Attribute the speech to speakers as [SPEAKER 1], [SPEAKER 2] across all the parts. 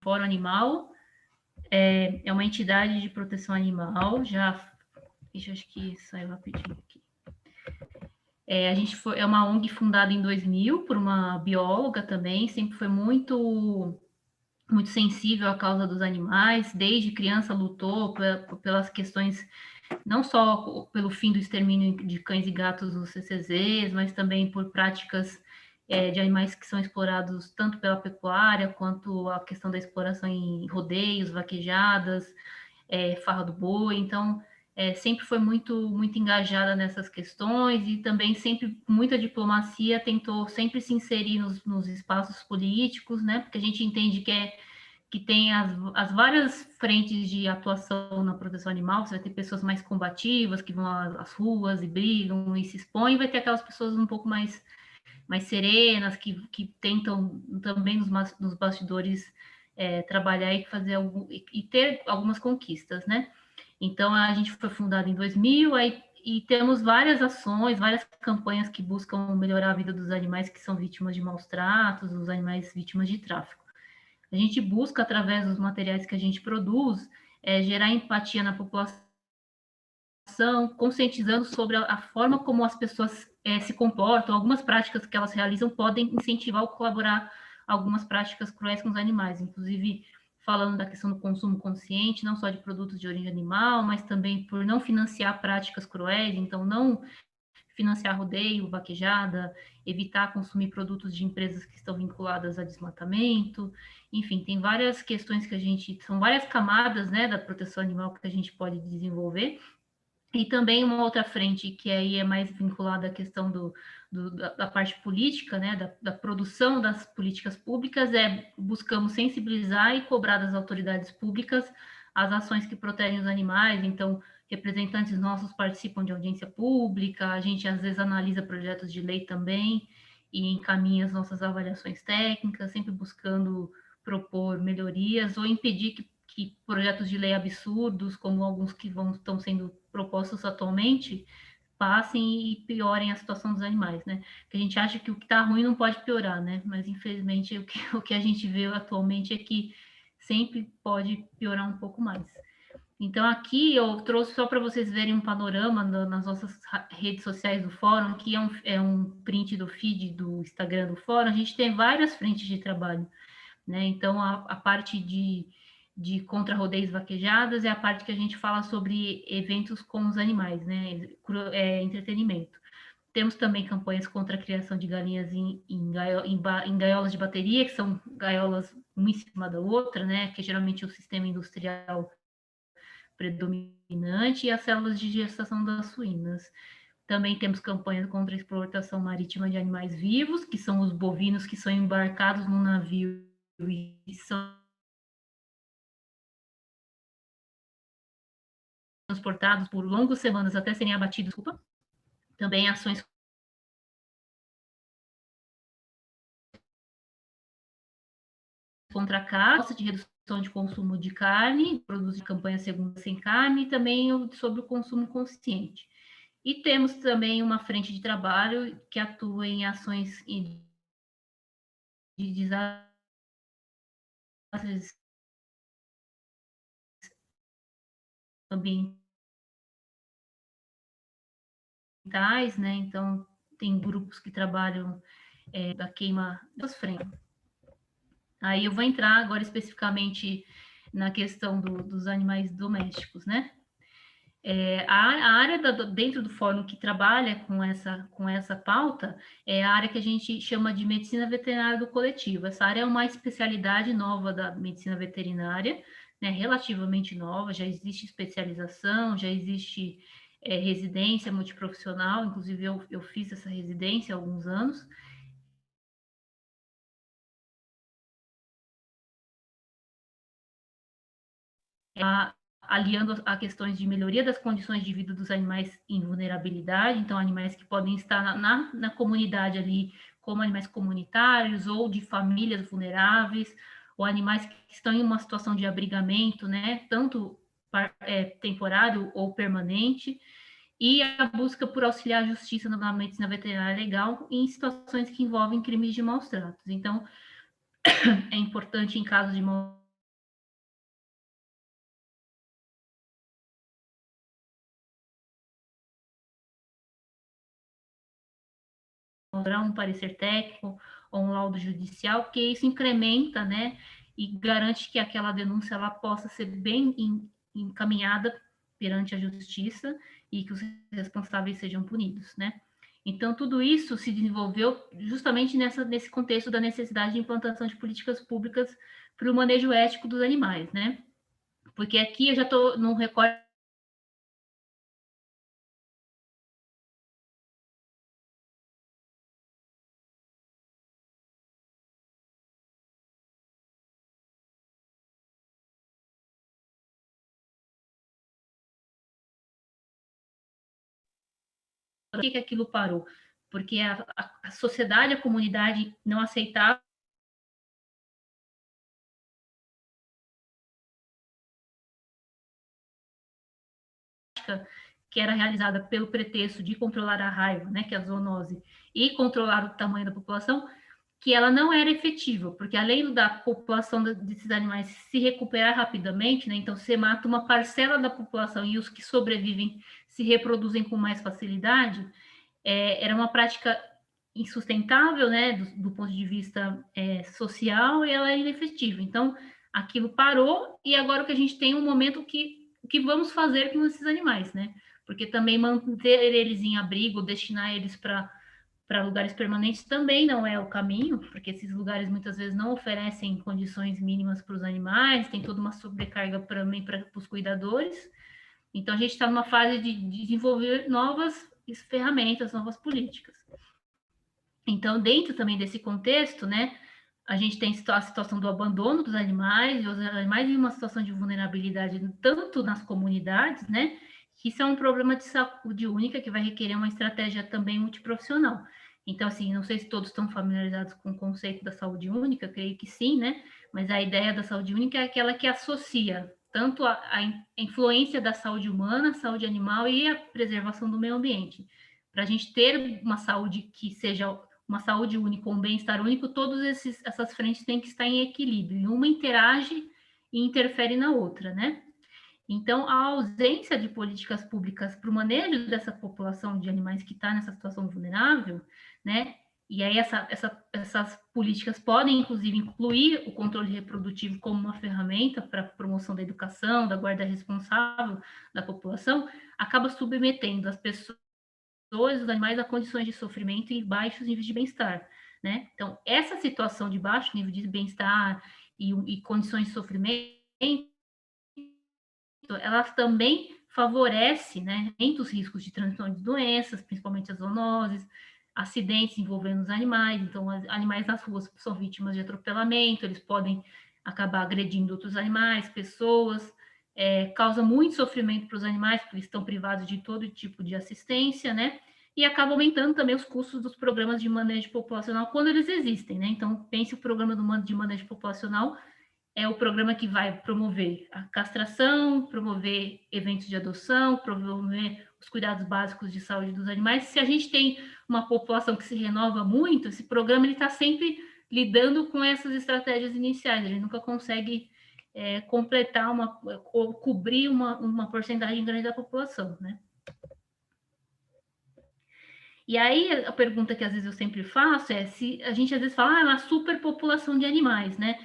[SPEAKER 1] Fórum Animal é uma entidade de proteção animal, acho que saiu rapidinho aqui. É uma ONG fundada em 2000 por uma bióloga também, sempre foi muito sensível à causa dos animais, desde criança lutou pelas questões, não só pelo fim do extermínio de cães e gatos nos CCZs, mas também por práticas de animais que são explorados tanto pela pecuária, quanto a questão da exploração em rodeios, vaquejadas, farra do boi. Então, sempre foi muito engajada nessas questões e também sempre, com muita diplomacia, tentou sempre se inserir nos espaços políticos, né? Porque a gente entende que tem as várias frentes de atuação na proteção animal. Você vai ter pessoas mais combativas, que vão às ruas e brigam e se expõem, e vai ter aquelas pessoas um pouco mais serenas, que tentam também nos bastidores trabalhar e fazer e ter algumas conquistas, né? Então, a gente foi fundada em 2000, e temos várias ações, várias campanhas que buscam melhorar a vida dos animais que são vítimas de maus tratos, dos animais vítimas de tráfico. A gente busca, através dos materiais que a gente produz, gerar empatia na população, conscientizando sobre a forma como as pessoas se comportam. Algumas práticas que elas realizam podem incentivar ou colaborar algumas práticas cruéis com os animais, inclusive falando da questão do consumo consciente, não só de produtos de origem animal, mas também por não financiar práticas cruéis, então não financiar rodeio, vaquejada, evitar consumir produtos de empresas que estão vinculadas a desmatamento. Enfim, tem várias questões são várias camadas, né, da proteção animal que a gente pode desenvolver. E também uma outra frente que aí é mais vinculada à questão da parte política, né, da produção das políticas públicas, buscamos sensibilizar e cobrar das autoridades públicas as ações que protegem os animais. Então, representantes nossos participam de audiência pública, a gente às vezes analisa projetos de lei também e encaminha as nossas avaliações técnicas, sempre buscando propor melhorias ou impedir que projetos de lei absurdos, como alguns que estão sendo propostos atualmente, passem e piorem a situação dos animais, né? Porque a gente acha que o que está ruim não pode piorar, né? Mas, infelizmente, o que a gente vê atualmente é que sempre pode piorar um pouco mais. Então, aqui eu trouxe só para vocês verem um panorama nas nossas redes sociais do Fórum, que é um print do feed do Instagram do Fórum. A gente tem várias frentes de trabalho, né? Então, a parte de contra-rodeios vaquejadas é a parte que a gente fala sobre eventos com os animais, né? Entretenimento. Temos também campanhas contra a criação de galinhas em gaiolas de bateria, que são gaiolas uma em cima da outra, né? Que é geralmente o sistema industrial predominante, e as células de gestação das suínas. Também temos campanhas contra a exploração marítima de animais vivos, que são os bovinos que são embarcados no navio e são transportados por longas semanas até serem abatidos. Desculpa. Também ações contra a caça, de redução de consumo de carne, produtos de campanha Segunda Sem Carne, e também sobre o consumo consciente. E temos também uma frente de trabalho que atua em ações de desastres ambientais, né? Então, tem grupos que trabalham da queima das frentes. Aí eu vou entrar agora especificamente na questão dos animais domésticos, né? A área dentro do fórum que trabalha com essa pauta é a área que a gente chama de medicina veterinária do coletivo. Essa área é uma especialidade nova da medicina veterinária, né, relativamente nova, já existe especialização, já existe residência multiprofissional, inclusive eu fiz essa residência há alguns anos. Aliando a questões de melhoria das condições de vida dos animais em vulnerabilidade, então animais que podem estar na comunidade ali como animais comunitários ou de famílias vulneráveis, ou animais que estão em uma situação de abrigamento, né, tanto temporário ou permanente, e a busca por auxiliar a justiça na medicina veterinária legal em situações que envolvem crimes de maus tratos. Então, é importante em casos de maus um parecer técnico ou um laudo judicial, porque isso incrementa, né, e garante que aquela denúncia ela possa ser bem encaminhada perante a justiça e que os responsáveis sejam punidos, né? Então, tudo isso se desenvolveu justamente nesse contexto da necessidade de implantação de políticas públicas para o manejo ético dos animais, né? Porque aqui eu já estou num recorte por que aquilo parou? Porque a sociedade, a comunidade não aceitava que era realizada pelo pretexto de controlar a raiva, né, que é a zoonose, e controlar o tamanho da população, que ela não era efetiva, porque além da população desses animais se recuperar rapidamente, né, então você mata uma parcela da população e os que sobrevivem se reproduzem com mais facilidade, era uma prática insustentável, né, do ponto de vista social, e ela é inefetiva. Então, aquilo parou e agora o que a gente tem é um momento o que vamos fazer com esses animais, né? Porque também manter eles em abrigo, destinar eles para lugares permanentes também não é o caminho, porque esses lugares muitas vezes não oferecem condições mínimas para os animais, tem toda uma sobrecarga também para os cuidadores. Então, a gente está numa fase de desenvolver novas ferramentas, novas políticas. Então, dentro também desse contexto, né, a gente tem a situação do abandono dos animais, e os animais em uma situação de vulnerabilidade, tanto nas comunidades, né, que isso é um problema de saúde única que vai requerer uma estratégia também multiprofissional. Então, assim, não sei se todos estão familiarizados com o conceito da saúde única, creio que sim, né, mas a ideia da saúde única é aquela que associa tanto a influência da saúde humana, saúde animal e a preservação do meio ambiente. Para a gente ter uma saúde que seja uma saúde única, um bem-estar único, todas essas frentes têm que estar em equilíbrio, e uma interage e interfere na outra, né? Então, a ausência de políticas públicas para o manejo dessa população de animais que está nessa situação vulnerável, né? E aí essas políticas podem, inclusive, incluir o controle reprodutivo como uma ferramenta para a promoção da educação, da guarda responsável da população, acaba submetendo as pessoas os animais a condições de sofrimento e baixos níveis de bem-estar, né? Então, essa situação de baixo nível de bem-estar e condições de sofrimento, elas também favorece, né, os riscos de transmissão de doenças, principalmente as zoonoses, acidentes envolvendo os animais. Então, os animais nas ruas são vítimas de atropelamento, eles podem acabar agredindo outros animais, pessoas, causa muito sofrimento para os animais, porque eles estão privados de todo tipo de assistência, né? E acaba aumentando também os custos dos programas de manejo populacional quando eles existem, né? Então, pense o programa de manejo populacional é o programa que vai promover a castração, promover eventos de adoção, promover os cuidados básicos de saúde dos animais. Se a gente tem uma população que se renova muito, esse programa está sempre lidando com essas estratégias iniciais, a gente nunca consegue completar ou cobrir uma porcentagem grande da população, né? E aí a pergunta que às vezes eu sempre faço é se a gente às vezes fala, é uma superpopulação de animais, né?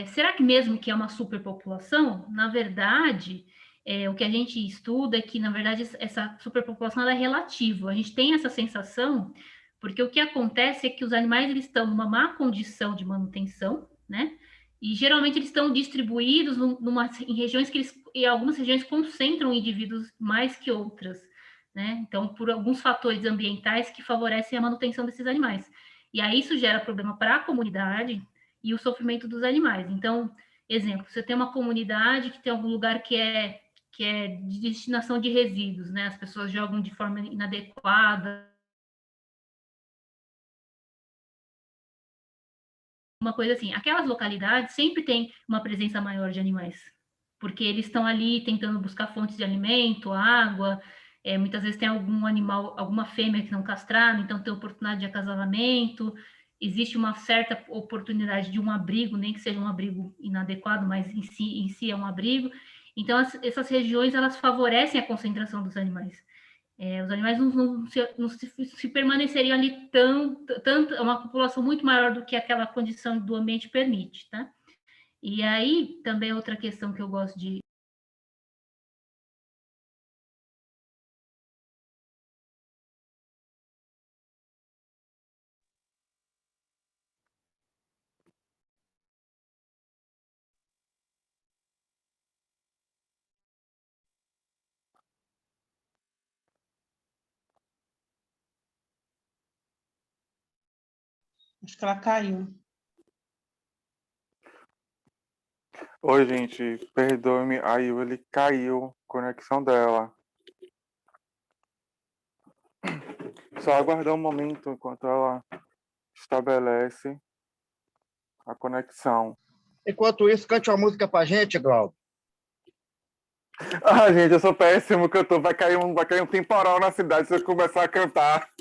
[SPEAKER 1] Será que mesmo que é uma superpopulação, na verdade, o que a gente estuda é que, na verdade, essa superpopulação é relativa. A gente tem essa sensação, porque o que acontece é que os animais eles estão numa má condição de manutenção, né? E geralmente eles estão distribuídos em regiões e algumas regiões concentram indivíduos mais que outras, né? Então, por alguns fatores ambientais que favorecem a manutenção desses animais. E aí isso gera problema para a comunidade, e o sofrimento dos animais. Então, exemplo, você tem uma comunidade que tem algum lugar que é de destinação de resíduos, né? As pessoas jogam de forma inadequada, uma coisa assim. Aquelas localidades sempre tem uma presença maior de animais, porque eles estão ali tentando buscar fontes de alimento, água. Muitas vezes tem algum animal, alguma fêmea que não castrada, então tem oportunidade de acasalamento. Existe uma certa oportunidade de um abrigo, nem que seja um abrigo inadequado, mas em si é um abrigo. Então, essas regiões elas favorecem a concentração dos animais. Os animais não se permaneceriam ali tanto, uma população muito maior do que aquela condição do ambiente permite, tá? E aí, também outra questão que eu gosto de.
[SPEAKER 2] Acho que ela caiu.
[SPEAKER 3] Oi, gente, perdoe-me, a Yuli caiu, a conexão dela. Só aguardar um momento enquanto ela estabelece a conexão.
[SPEAKER 4] Enquanto isso, cante uma música pra gente, Glauco.
[SPEAKER 3] Ah, gente, eu sou péssimo cantor. Vai cair um temporal na cidade se eu começar a cantar.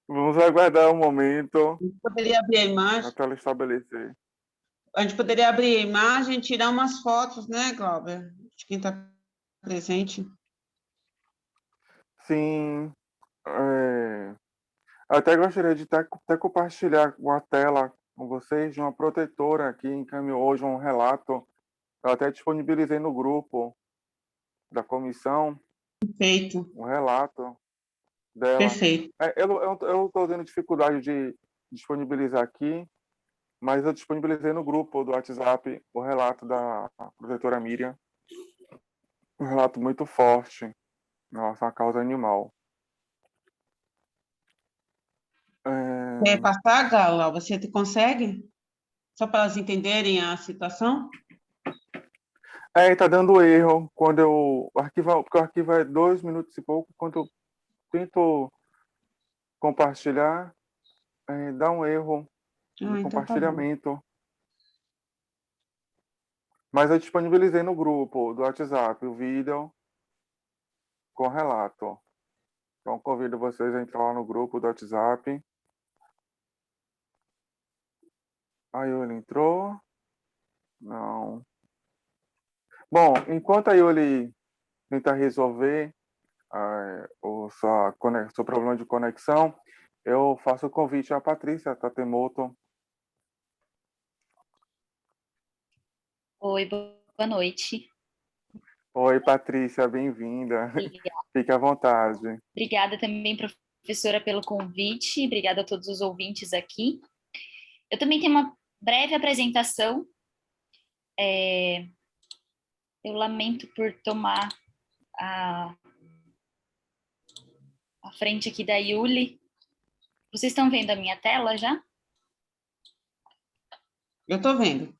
[SPEAKER 3] Vamos aguardar um momento
[SPEAKER 2] Poderia abrir a imagem.
[SPEAKER 3] até ela estabelecer.
[SPEAKER 2] A gente poderia abrir a imagem e tirar umas fotos, né, Glauber? De quem está presente.
[SPEAKER 3] Sim, até gostaria de até compartilhar uma tela com vocês de uma protetora que encaminhou hoje um relato. Eu até disponibilizei no grupo da comissão
[SPEAKER 2] Perfeito,
[SPEAKER 3] um relato dela.
[SPEAKER 2] perfeito.
[SPEAKER 3] Eu estou tendo dificuldade de disponibilizar aqui, mas eu disponibilizei no grupo do WhatsApp o relato da protetora Miriam. Um relato muito forte em relação à causa animal.
[SPEAKER 2] Quer passar, Gala? Você consegue? Só para elas entenderem a situação?
[SPEAKER 3] Tá dando erro quando porque o arquivo é 2 minutos e pouco, quando eu tento compartilhar, dá um erro no
[SPEAKER 2] Então tá bom.
[SPEAKER 3] compartilhamento. Mas eu disponibilizei no grupo do WhatsApp o vídeo com relato. Então convido vocês a entrar lá no grupo do WhatsApp. A Yuli entrou? Não. Bom, enquanto a Yuli tenta resolver o seu problema de conexão, eu faço o convite à Patrícia Tatemoto.
[SPEAKER 5] Oi, boa noite.
[SPEAKER 3] Oi, Patrícia, bem-vinda. Fique à vontade.
[SPEAKER 5] Obrigada também, professora, pelo convite. Obrigada a todos os ouvintes aqui. Eu também tenho uma breve apresentação. Eu lamento por tomar a frente aqui da Yuli. Vocês estão vendo a minha tela já?
[SPEAKER 2] Eu estou vendo.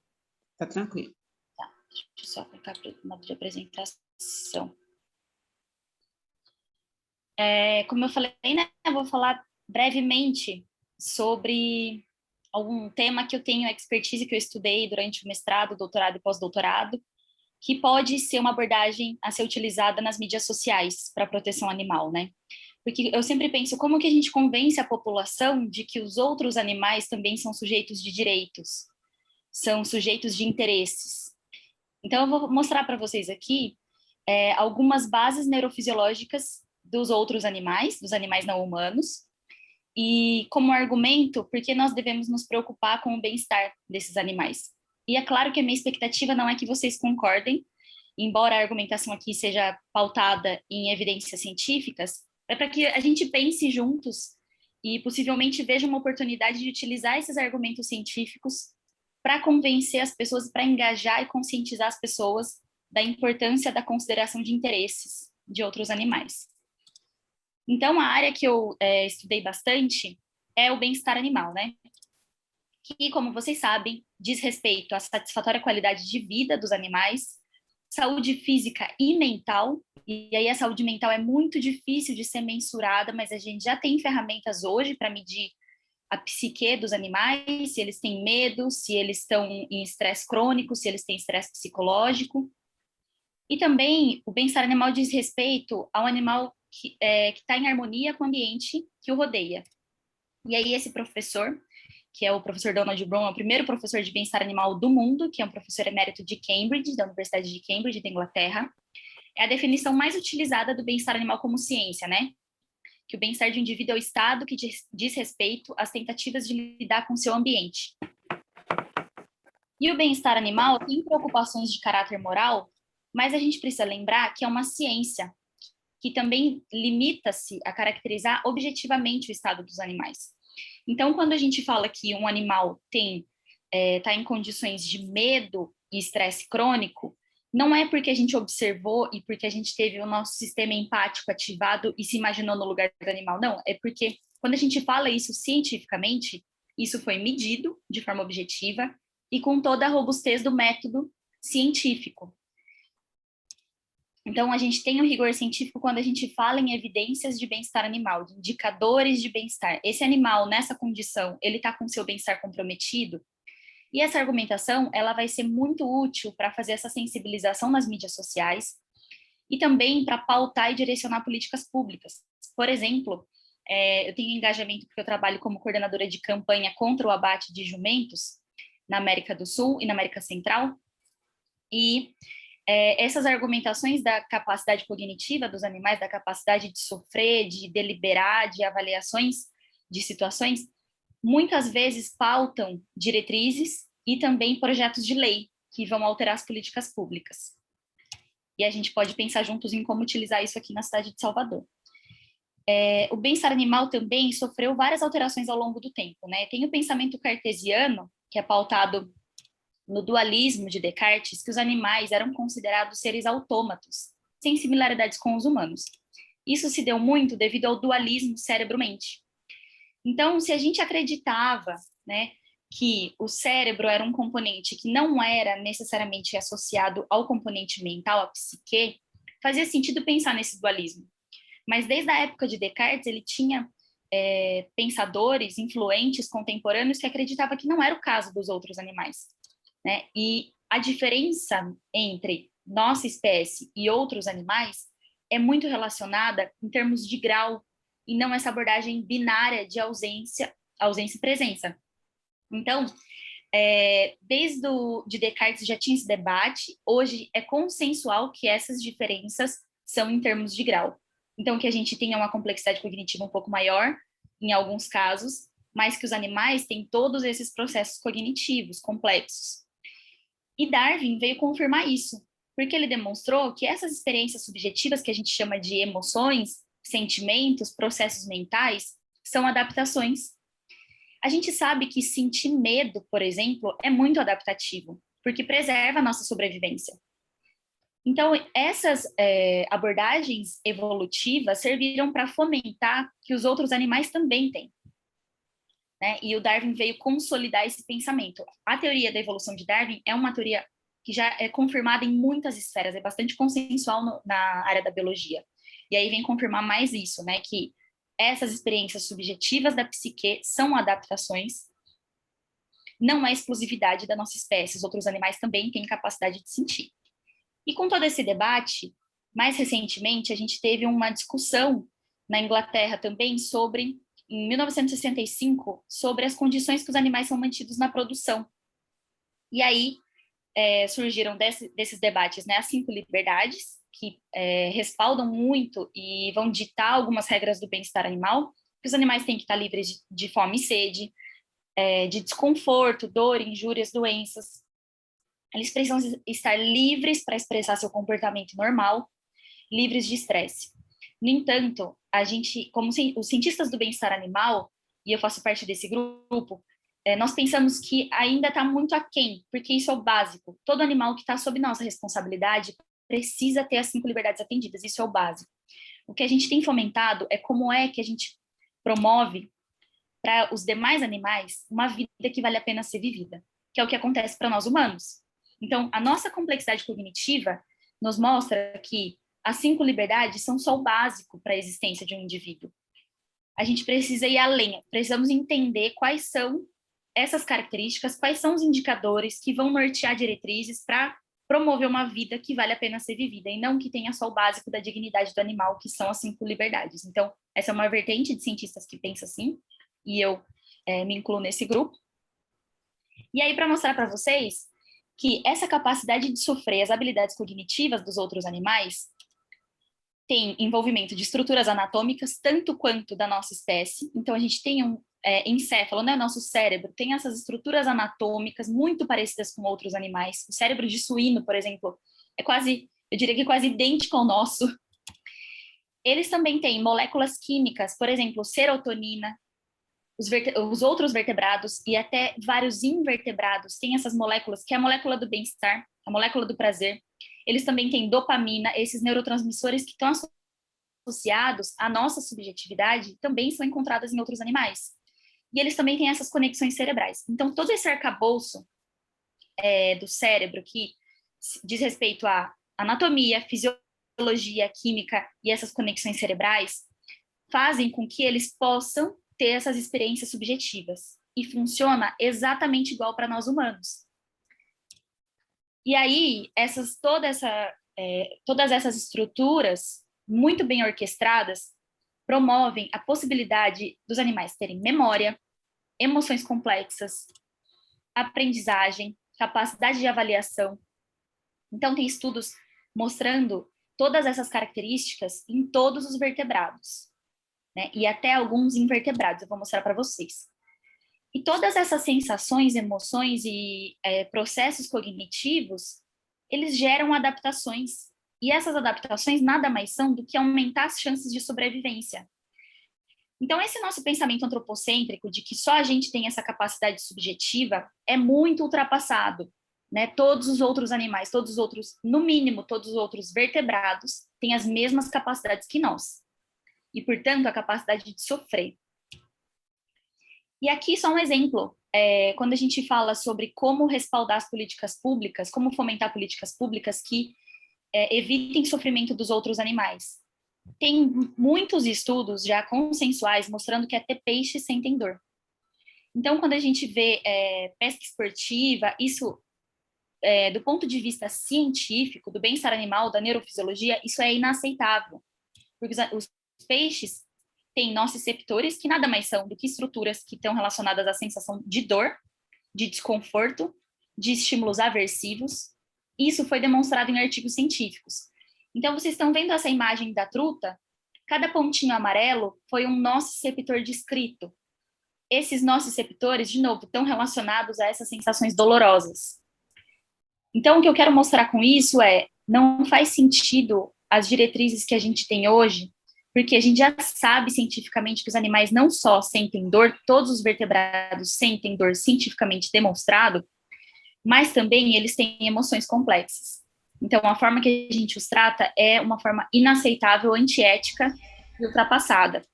[SPEAKER 2] Tá tranquilo.
[SPEAKER 5] Tá, deixa eu só colocar o modo de apresentação. Como eu falei, né, eu vou falar brevemente sobre algum tema que eu tenho expertise, que eu estudei durante o mestrado, doutorado e pós-doutorado, que pode ser uma abordagem a ser utilizada nas mídias sociais para a proteção animal, né? Porque eu sempre penso como que a gente convence a população de que os outros animais também são sujeitos de direitos, são sujeitos de interesses. Então, eu vou mostrar para vocês aqui algumas bases neurofisiológicas dos outros animais, dos animais não humanos, e como argumento, por que nós devemos nos preocupar com o bem-estar desses animais. E é claro que a minha expectativa não é que vocês concordem, embora a argumentação aqui seja pautada em evidências científicas, é para que a gente pense juntos e possivelmente veja uma oportunidade de utilizar esses argumentos científicos para convencer as pessoas, para engajar e conscientizar as pessoas da importância da consideração de interesses de outros animais. Então, a área que eu estudei bastante é o bem-estar animal, né? Que, como vocês sabem, diz respeito à satisfatória qualidade de vida dos animais, saúde física e mental, e aí a saúde mental é muito difícil de ser mensurada, mas a gente já tem ferramentas hoje para medir a psique dos animais, se eles têm medo, se eles estão em estresse crônico, se eles têm estresse psicológico. E também o bem-estar animal diz respeito ao animal que está em harmonia com o ambiente que o rodeia. E aí esse professor, que é o professor Donald Brown, é o primeiro professor de bem-estar animal do mundo, que é um professor emérito de Cambridge, da Universidade de Cambridge, da Inglaterra. é a definição mais utilizada do bem-estar animal como ciência, né? Que o bem-estar de um indivíduo é o estado que diz respeito às tentativas de lidar com seu ambiente. E o bem-estar animal tem preocupações de caráter moral, mas a gente precisa lembrar que é uma ciência que também limita-se a caracterizar objetivamente o estado dos animais. Então, quando a gente fala que um animal está em condições de medo e estresse crônico, não é porque a gente observou e porque a gente teve o nosso sistema empático ativado e se imaginou no lugar do animal, não. É porque, quando a gente fala isso cientificamente, isso foi medido de forma objetiva e com toda a robustez do método científico. Então, a gente tem o rigor científico quando a gente fala em evidências de bem-estar animal, de indicadores de bem-estar. Esse animal, nessa condição, ele está com seu bem-estar comprometido? E essa argumentação, ela vai ser muito útil para fazer essa sensibilização nas mídias sociais e também para pautar e direcionar políticas públicas. Por exemplo, eu tenho engajamento porque eu trabalho como coordenadora de campanha contra o abate de jumentos na América do Sul e na América Central, e essas argumentações da capacidade cognitiva dos animais, da capacidade de sofrer, de deliberar, de avaliações de situações, muitas vezes pautam diretrizes e também projetos de lei que vão alterar as políticas públicas. E a gente pode pensar juntos em como utilizar isso aqui na cidade de Salvador. O bem-estar animal também sofreu várias alterações ao longo do tempo, né? Tem o pensamento cartesiano, que é pautado no dualismo de Descartes, que os animais eram considerados seres autômatos, sem similaridades com os humanos. Isso se deu muito devido ao dualismo cérebro-mente. Então, se a gente acreditava, né, que o cérebro era um componente que não era necessariamente associado ao componente mental, à psique, fazia sentido pensar nesse dualismo. Mas desde a época de Descartes, ele tinha pensadores influentes contemporâneos que acreditavam que não era o caso dos outros animais, né? E a diferença entre nossa espécie e outros animais é muito relacionada em termos de grau e não essa abordagem binária de ausência e presença. Então, desde de Descartes já tinha esse debate, hoje é consensual que essas diferenças são em termos de grau. Então, que a gente tenha uma complexidade cognitiva um pouco maior, em alguns casos, mas que os animais têm todos esses processos cognitivos complexos. E Darwin veio confirmar isso, porque ele demonstrou que essas experiências subjetivas que a gente chama de emoções, sentimentos, processos mentais, são adaptações. A gente sabe que sentir medo, por exemplo, é muito adaptativo, porque preserva a nossa sobrevivência. Então, essas abordagens evolutivas serviram para fomentar que os outros animais também têm, né? E o Darwin veio consolidar esse pensamento. A teoria da evolução de Darwin é uma teoria que já é confirmada em muitas esferas, é bastante consensual na área da biologia. E aí vem confirmar mais isso, né? Que essas experiências subjetivas da psique são adaptações, não é exclusividade da nossa espécie, os outros animais também têm capacidade de sentir. E com todo esse debate, mais recentemente, a gente teve uma discussão na Inglaterra também sobre, em 1965, sobre as condições que os animais são mantidos na produção. E aí surgiram desses debates, né, as 5 liberdades, que respaldam muito e vão ditar algumas regras do bem-estar animal, que os animais têm que estar livres de fome e sede, de desconforto, dor, injúrias, doenças. Eles precisam estar livres para expressar seu comportamento normal, livres de estresse. No entanto, a gente, como os cientistas do bem-estar animal, e eu faço parte desse grupo, nós pensamos que ainda está muito aquém, porque isso é o básico. Todo animal que está sob nossa responsabilidade precisa ter as 5 liberdades atendidas, isso é o básico. O que a gente tem fomentado é como é que a gente promove para os demais animais uma vida que vale a pena ser vivida, que é o que acontece para nós humanos. Então, a nossa complexidade cognitiva nos mostra que as 5 liberdades são só o básico para a existência de um indivíduo. A gente precisa ir além, precisamos entender quais são essas características, quais são os indicadores que vão nortear diretrizes para promover uma vida que vale a pena ser vivida, e não que tenha só o básico da dignidade do animal, que são as 5 liberdades. Então, essa é uma vertente de cientistas que pensa assim, e eu me incluo nesse grupo. E aí, para mostrar para vocês que essa capacidade de sofrer as habilidades cognitivas dos outros animais tem envolvimento de estruturas anatômicas, tanto quanto da nossa espécie. Então, a gente tem um encéfalo, né? Nosso cérebro tem essas estruturas anatômicas muito parecidas com outros animais. O cérebro de suíno, por exemplo, é quase, eu diria que quase idêntico ao nosso. Eles também têm moléculas químicas, por exemplo, serotonina. Os outros vertebrados e até vários invertebrados têm essas moléculas, que é a molécula do bem-estar, a molécula do prazer. Eles também têm dopamina, esses neurotransmissores que estão associados à nossa subjetividade também são encontrados em outros animais. E eles também têm essas conexões cerebrais. Então, todo esse arcabouço do cérebro que diz respeito à anatomia, fisiologia, química e essas conexões cerebrais fazem com que eles possam ter essas experiências subjetivas. E funciona exatamente igual para nós humanos. E aí, todas essas estruturas, muito bem orquestradas, promovem a possibilidade dos animais terem memória, emoções complexas, aprendizagem, capacidade de avaliação. Então, tem estudos mostrando todas essas características em todos os vertebrados, né? E até alguns invertebrados, eu vou mostrar para vocês. E todas essas sensações, emoções e processos cognitivos, eles geram adaptações. E essas adaptações nada mais são do que aumentar as chances de sobrevivência. Então, esse nosso pensamento antropocêntrico de que só a gente tem essa capacidade subjetiva é muito ultrapassado, né? Todos os outros animais, todos os outros, no mínimo, todos os outros vertebrados têm as mesmas capacidades que nós. E, portanto, a capacidade de sofrer. E aqui só um exemplo, quando a gente fala sobre como respaldar as políticas públicas, como fomentar políticas públicas que evitem sofrimento dos outros animais. Tem muitos estudos já consensuais mostrando que até peixes sentem dor. Então, quando a gente vê pesca esportiva, isso, do ponto de vista científico, do bem-estar animal, da neurofisiologia, isso é inaceitável. Porque os peixes têm nociceptores, que nada mais são do que estruturas que estão relacionadas à sensação de dor, de desconforto, de estímulos aversivos. Isso foi demonstrado em artigos científicos. Então, vocês estão vendo essa imagem da truta? Cada pontinho amarelo foi um nociceptor descrito. Esses nociceptores, de novo, estão relacionados a essas sensações dolorosas. Então, o que eu quero mostrar com isso não faz sentido as diretrizes que a gente tem hoje, porque a gente já sabe cientificamente que os animais não só sentem dor, todos os vertebrados sentem dor cientificamente demonstrado, mas também eles têm emoções complexas. Então, a forma que a gente os trata é uma forma inaceitável, antiética e ultrapassada.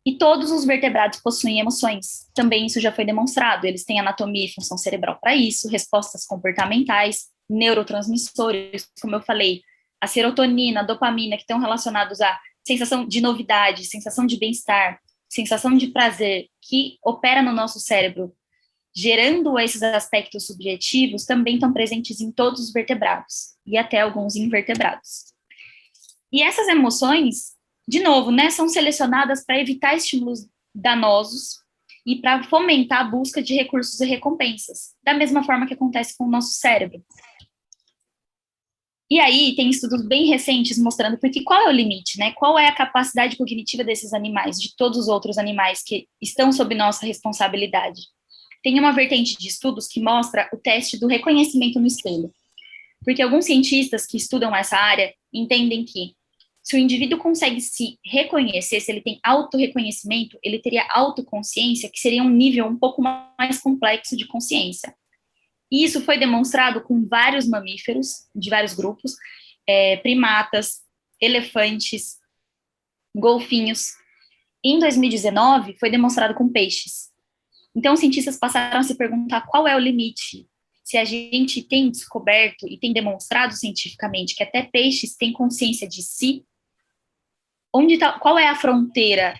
[SPEAKER 5] E todos os vertebrados possuem emoções. Também isso já foi demonstrado. Eles têm anatomia e função cerebral para isso, respostas comportamentais, neurotransmissores, como eu falei, a serotonina, a dopamina, que estão relacionados à sensação de novidade, sensação de bem-estar, sensação de prazer, que opera no nosso cérebro, gerando esses aspectos subjetivos, também estão presentes em todos os vertebrados, e até alguns invertebrados. E essas emoções, de novo, né, são selecionadas para evitar estímulos danosos e para fomentar a busca de recursos e recompensas, da mesma forma que acontece com o nosso cérebro. E aí, tem estudos bem recentes mostrando porque qual é o limite, né? Qual é a capacidade cognitiva desses animais, de todos os outros animais que estão sob nossa responsabilidade. Tem uma vertente de estudos que mostra o teste do reconhecimento no espelho. Porque alguns cientistas que estudam essa área entendem que se o indivíduo consegue se reconhecer, se ele tem autorreconhecimento, ele teria autoconsciência, que seria um nível um pouco mais complexo de consciência. E isso foi demonstrado com vários mamíferos, de vários grupos, primatas, elefantes, golfinhos. Em 2019, foi demonstrado com peixes. Então, os cientistas passaram a se perguntar qual é o limite. Se a gente tem descoberto e tem demonstrado cientificamente que até peixes têm consciência de si, qual é a fronteira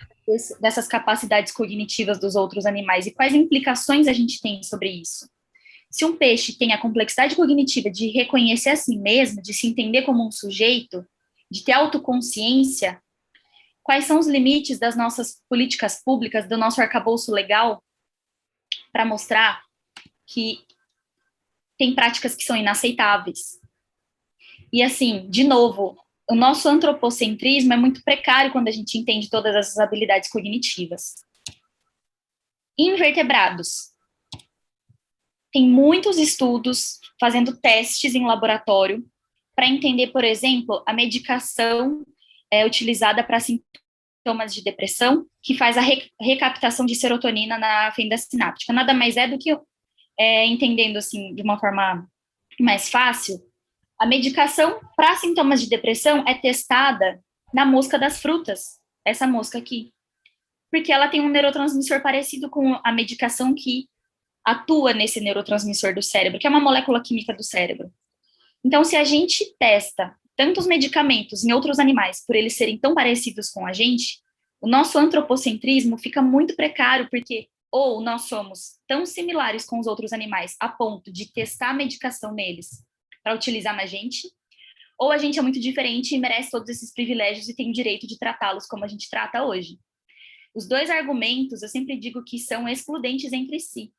[SPEAKER 5] dessas capacidades cognitivas dos outros animais e quais implicações a gente tem sobre isso? Se um peixe tem a complexidade cognitiva de reconhecer a si mesmo, de se entender como um sujeito, de ter autoconsciência, quais são os limites das nossas políticas públicas, do nosso arcabouço legal, para mostrar que tem práticas que são inaceitáveis. E assim, de novo, o nosso antropocentrismo é muito precário quando a gente entende todas essas habilidades cognitivas. Invertebrados. Tem muitos estudos fazendo testes em laboratório para entender, por exemplo, a medicação utilizada para sintomas de depressão, que faz a recaptação de serotonina na fenda sináptica. Nada mais é do que, entendendo assim, de uma forma mais fácil, a medicação para sintomas de depressão é testada na mosca das frutas, essa mosca aqui, porque ela tem um neurotransmissor parecido com a medicação que atua nesse neurotransmissor do cérebro, que é uma molécula química do cérebro. Então, se a gente testa tantos medicamentos em outros animais por eles serem tão parecidos com a gente, o nosso antropocentrismo fica muito precário, porque ou nós somos tão similares com os outros animais a ponto de testar a medicação neles para utilizar na gente, ou a gente é muito diferente e merece todos esses privilégios e tem o direito de tratá-los como a gente trata hoje. Os dois argumentos, eu sempre digo que são excludentes entre si.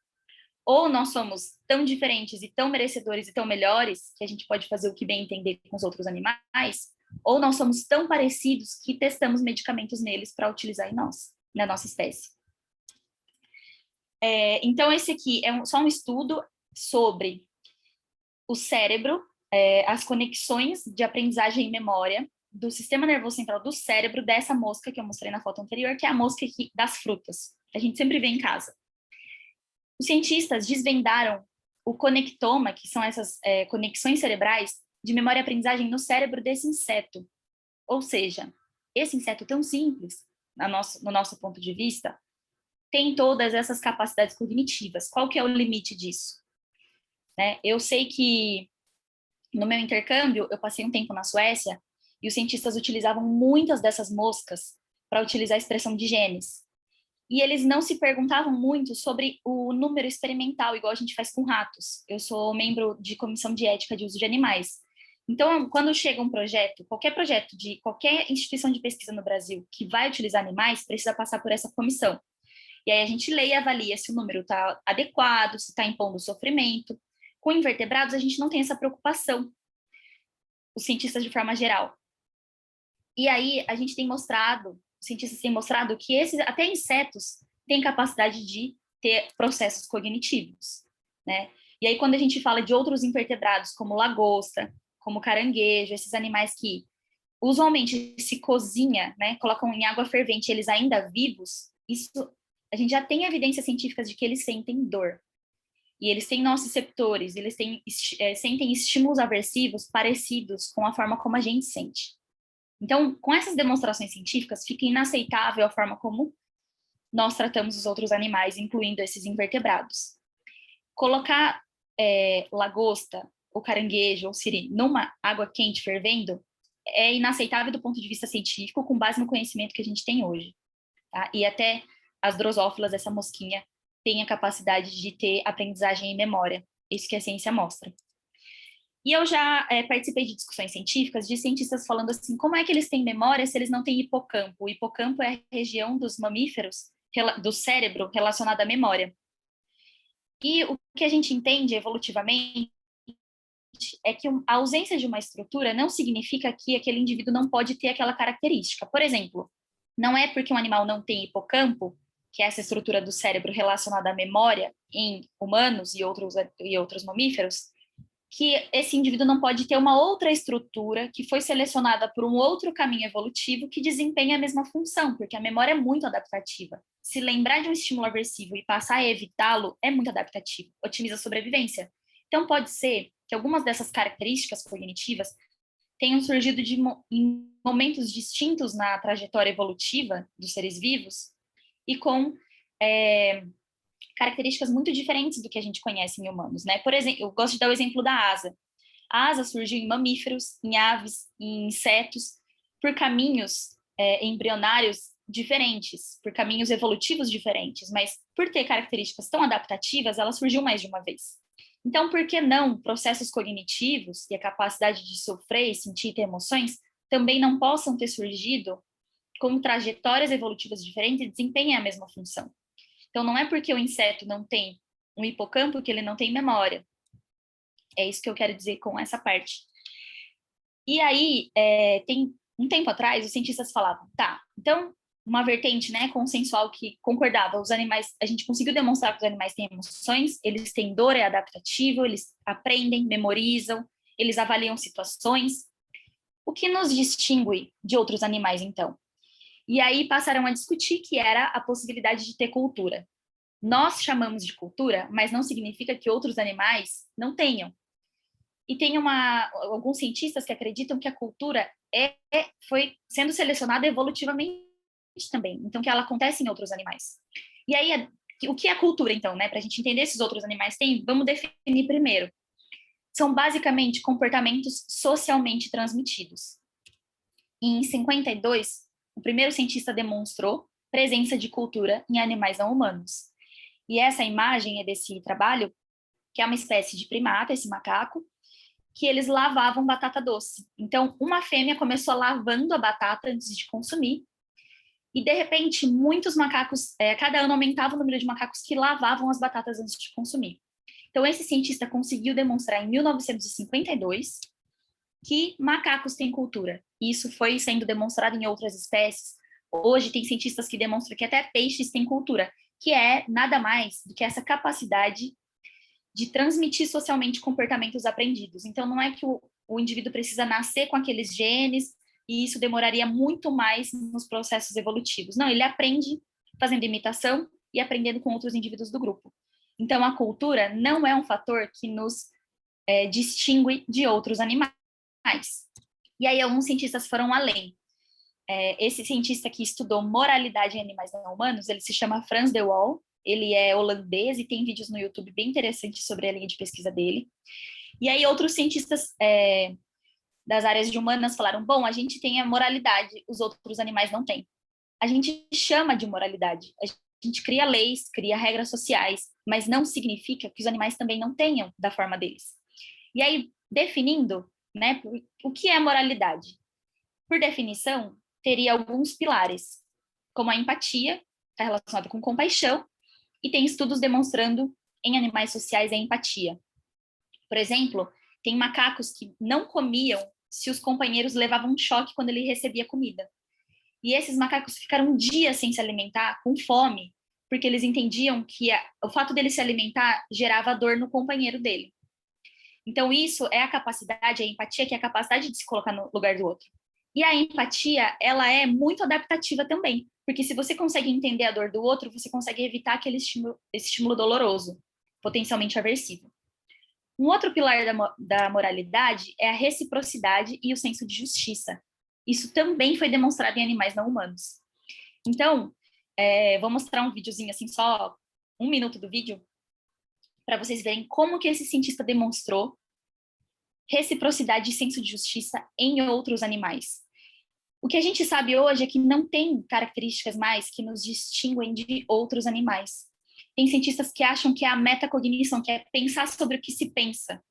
[SPEAKER 5] Ou nós somos tão diferentes e tão merecedores e tão melhores que a gente pode fazer o que bem entender com os outros animais, ou nós somos tão parecidos que testamos medicamentos neles para utilizar em nós, na nossa espécie. Então, esse aqui é só um estudo sobre o cérebro, as conexões de aprendizagem e memória do sistema nervoso central do cérebro dessa mosca que eu mostrei na foto anterior, que é a mosca aqui das frutas. A gente sempre vê em casa. Os cientistas desvendaram o conectoma, que são essas conexões cerebrais de memória e aprendizagem no cérebro desse inseto. Ou seja, esse inseto tão simples, no nosso ponto de vista, tem todas essas capacidades cognitivas. Qual que é o limite disso? Eu sei que no meu intercâmbio, eu passei um tempo na Suécia e os cientistas utilizavam muitas dessas moscas para utilizar a expressão de genes. E eles não se perguntavam muito sobre o número experimental, igual a gente faz com ratos. Eu sou membro de comissão de ética de uso de animais. Então, quando chega um projeto, qualquer projeto de qualquer instituição de pesquisa no Brasil que vai utilizar animais, precisa passar por essa comissão. E aí a gente lê e avalia se o número está adequado, se está impondo sofrimento. Com invertebrados, a gente não tem essa preocupação, os cientistas de forma geral. E aí a gente tem mostrado, os cientistas têm mostrado que até insetos têm capacidade de ter processos cognitivos, né? E aí quando a gente fala de outros invertebrados, como lagosta, como caranguejo, esses animais que usualmente se cozinha, né, colocam em água fervente, eles ainda vivos, isso a gente já tem evidências científicas de que eles sentem dor. E eles têm nociceptores, eles sentem estímulos aversivos parecidos com a forma como a gente sente. Então, com essas demonstrações científicas, fica inaceitável a forma como nós tratamos os outros animais, incluindo esses invertebrados. Colocar lagosta, ou caranguejo, ou siri, numa água quente fervendo, é inaceitável do ponto de vista científico, com base no conhecimento que a gente tem hoje. Tá? E até as drosófilas, essa mosquinha, tem a capacidade de ter aprendizagem e memória. Isso que a ciência mostra. E eu já participei de discussões científicas de cientistas falando assim, como é que eles têm memória se eles não têm hipocampo? O hipocampo é a região dos mamíferos, do cérebro, relacionada à memória. E o que a gente entende evolutivamente é que a ausência de uma estrutura não significa que aquele indivíduo não pode ter aquela característica. Por exemplo, não é porque um animal não tem hipocampo, que é essa estrutura do cérebro relacionada à memória em humanos e outros mamíferos, que esse indivíduo não pode ter uma outra estrutura que foi selecionada por um outro caminho evolutivo que desempenha a mesma função, porque a memória é muito adaptativa. Se lembrar de um estímulo aversivo e passar a evitá-lo é muito adaptativo, otimiza a sobrevivência. Então, pode ser que algumas dessas características cognitivas tenham surgido em momentos distintos na trajetória evolutiva dos seres vivos e com características muito diferentes do que a gente conhece em humanos, né? Por exemplo, eu gosto de dar o exemplo da asa. A asa surgiu em mamíferos, em aves, em insetos, por caminhos embrionários diferentes, por caminhos evolutivos diferentes, mas por ter características tão adaptativas, ela surgiu mais de uma vez. Então, por que não processos cognitivos e a capacidade de sofrer, sentir e ter emoções também não possam ter surgido com trajetórias evolutivas diferentes e desempenhem a mesma função? Então, não é porque o inseto não tem um hipocampo que ele não tem memória. É isso que eu quero dizer com essa parte. E aí, tem um tempo atrás, os cientistas falavam, tá, então, uma vertente, né, consensual que concordava, os animais, a gente conseguiu demonstrar que os animais têm emoções, eles têm dor, é adaptativo, eles aprendem, memorizam, eles avaliam situações. O que nos distingue de outros animais, então? E aí passaram a discutir que era a possibilidade de ter cultura. Nós chamamos de cultura, mas não significa que outros animais não tenham. E tem alguns cientistas que acreditam que a cultura foi sendo selecionada evolutivamente também, então que ela acontece em outros animais. E aí, o que é cultura, então, né? Para a gente entender se os outros animais têm, vamos definir primeiro. São basicamente comportamentos socialmente transmitidos. E em 52, o primeiro cientista demonstrou presença de cultura em animais não humanos. E essa imagem é desse trabalho, que é uma espécie de primata, esse macaco, que eles lavavam batata doce. Então, uma fêmea começou lavando a batata antes de consumir, e, de repente, muitos macacos, cada ano aumentava o número de macacos que lavavam as batatas antes de consumir. Então, esse cientista conseguiu demonstrar em 1952 que macacos têm cultura. Isso foi sendo demonstrado em outras espécies. Hoje, tem cientistas que demonstram que até peixes têm cultura, que é nada mais do que essa capacidade de transmitir socialmente comportamentos aprendidos. Então, não é que o indivíduo precisa nascer com aqueles genes e isso demoraria muito mais nos processos evolutivos. Não, ele aprende fazendo imitação e aprendendo com outros indivíduos do grupo. Então, a cultura não é um fator que nos distingue de outros animais. E aí, alguns cientistas foram além. Esse cientista que estudou moralidade em animais não humanos, ele se chama Frans de Waal, ele é holandês e tem vídeos no YouTube bem interessantes sobre a linha de pesquisa dele. E aí outros cientistas das áreas de humanas falaram, bom, a gente tem a moralidade, os outros animais não têm. A gente chama de moralidade, a gente cria leis, cria regras sociais, mas não significa que os animais também não tenham da forma deles. E aí, definindo, né, o que é moralidade? Por definição, teria alguns pilares, como a empatia, está relacionado com compaixão, e tem estudos demonstrando em animais sociais a empatia. Por exemplo, tem macacos que não comiam se os companheiros levavam um choque quando ele recebia comida. E esses macacos ficaram dias sem se alimentar, com fome, porque eles entendiam que o fato dele se alimentar gerava dor no companheiro dele. Então, isso é a capacidade, a empatia, que é a capacidade de se colocar no lugar do outro. E a empatia, ela é muito adaptativa também, porque se você consegue entender a dor do outro, você consegue evitar esse estímulo doloroso, potencialmente aversivo. Um outro pilar da moralidade é a reciprocidade e o senso de justiça. Isso também foi demonstrado em animais não humanos. Então, vou mostrar um videozinho, assim, só 1 minuto do vídeo, para vocês verem como que esse cientista demonstrou reciprocidade e senso de justiça em outros animais. O que a gente sabe hoje é que não tem características mais que nos distinguem de outros animais. Tem cientistas que acham que é a metacognição, que é pensar sobre o que se pensa,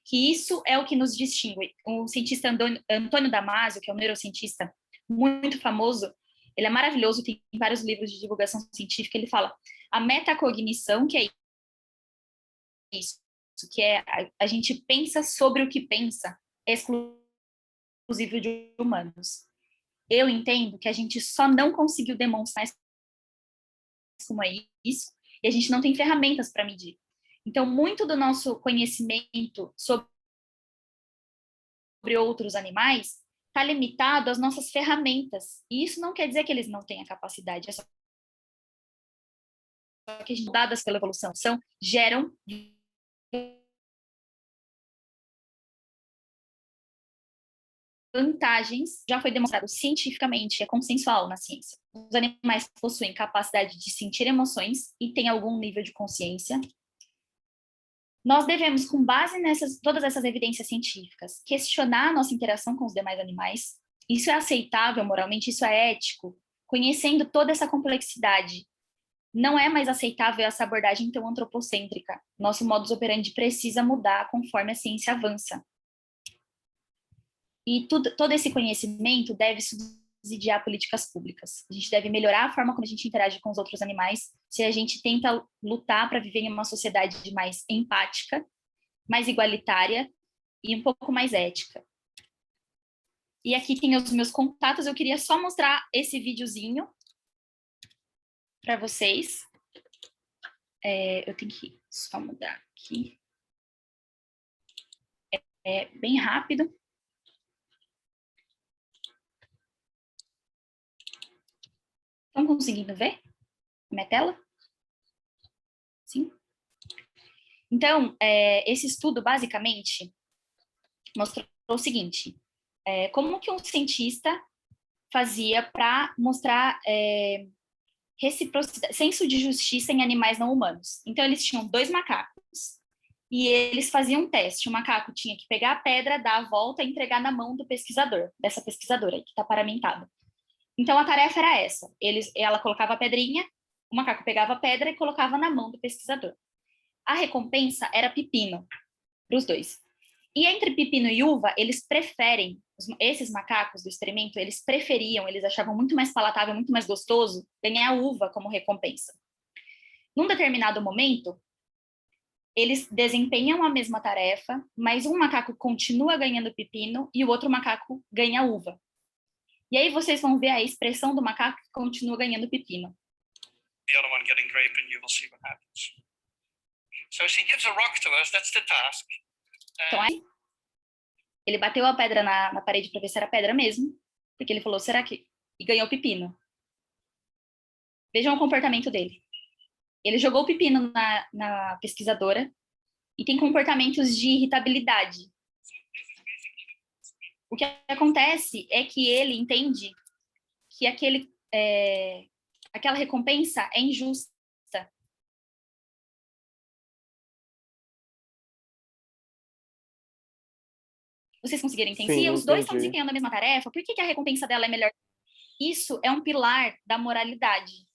[SPEAKER 5] que isso é o que nos distingue. O cientista Antônio Damasio, que é um neurocientista muito famoso, ele é maravilhoso, tem vários livros de divulgação científica, ele fala, a metacognição, que é isso, que é a gente pensa sobre o que pensa, é exclusivo de humanos. Eu entendo que a gente só não conseguiu demonstrar como é isso, e a gente não tem ferramentas para medir. Então, muito do nosso conhecimento sobre outros animais está limitado às nossas ferramentas. E isso não quer dizer que eles não tenham capacidade, é só que as dadas pela evolução geram vantagens, já foi demonstrado cientificamente, é consensual na ciência. Os animais possuem capacidade de sentir emoções e têm algum nível de consciência. Nós devemos, com base todas essas evidências científicas, questionar a nossa interação com os demais animais. Isso é aceitável moralmente, isso é ético. Conhecendo toda essa complexidade, não é mais aceitável essa abordagem tão antropocêntrica. Nosso modus operandi precisa mudar conforme a ciência avança. E todo esse conhecimento deve subsidiar políticas públicas. A gente deve melhorar a forma como a gente interage com os outros animais, se a gente tenta lutar para viver em uma sociedade mais empática, mais igualitária e um pouco mais ética. E aqui tem os meus contatos. Eu queria só mostrar esse videozinho para vocês. Eu tenho que só mudar aqui. É bem rápido. Estão conseguindo ver minha tela? Sim? Então, esse estudo, basicamente, mostrou o seguinte. Como que um cientista fazia para mostrar reciprocidade, senso de justiça em animais não humanos. Então, eles tinham 2 macacos e eles faziam um teste. O macaco tinha que pegar a pedra, dar a volta e entregar na mão do pesquisador, dessa pesquisadora que está paramentada. Então, a tarefa era essa. Ela colocava a pedrinha, o macaco pegava a pedra e colocava na mão do pesquisador. A recompensa era pepino para os 2. E entre pepino e uva, eles preferem, esses macacos do experimento, eles preferiam, eles achavam muito mais palatável, muito mais gostoso, ganhar uva como recompensa. Num determinado momento, eles desempenham a mesma tarefa, mas um macaco continua ganhando pepino e o outro macaco ganha uva. E aí vocês vão ver a expressão do macaco que continua ganhando pepino.
[SPEAKER 6] The other one getting grape and you will see what happens. So she gives a rock to us, that's the task.
[SPEAKER 5] Então aí, ele bateu a pedra na parede para ver se era pedra mesmo, porque ele falou, será que... E ganhou pepino. Vejam o comportamento dele. Ele jogou o pepino na pesquisadora e tem comportamentos de irritabilidade. O que acontece é que ele entende que aquela recompensa é injusta. Vocês conseguiram entender? Se os dois estão desempenhando a mesma tarefa, por que a recompensa dela é melhor? Isso é um pilar da moralidade.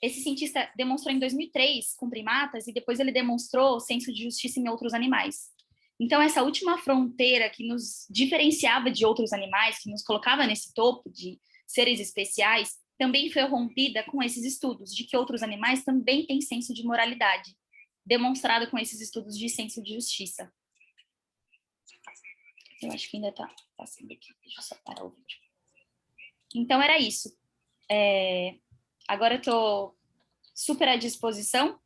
[SPEAKER 5] Esse cientista demonstrou em 2003 com primatas e depois ele demonstrou senso de justiça em outros animais. Então, essa última fronteira que nos diferenciava de outros animais, que nos colocava nesse topo de seres especiais, também foi rompida com esses estudos, de que outros animais também têm senso de moralidade, demonstrado com esses estudos de senso de justiça. Eu acho que ainda está passando aqui. Deixa eu só parar o vídeo. Então, era isso. Agora eu estou super à disposição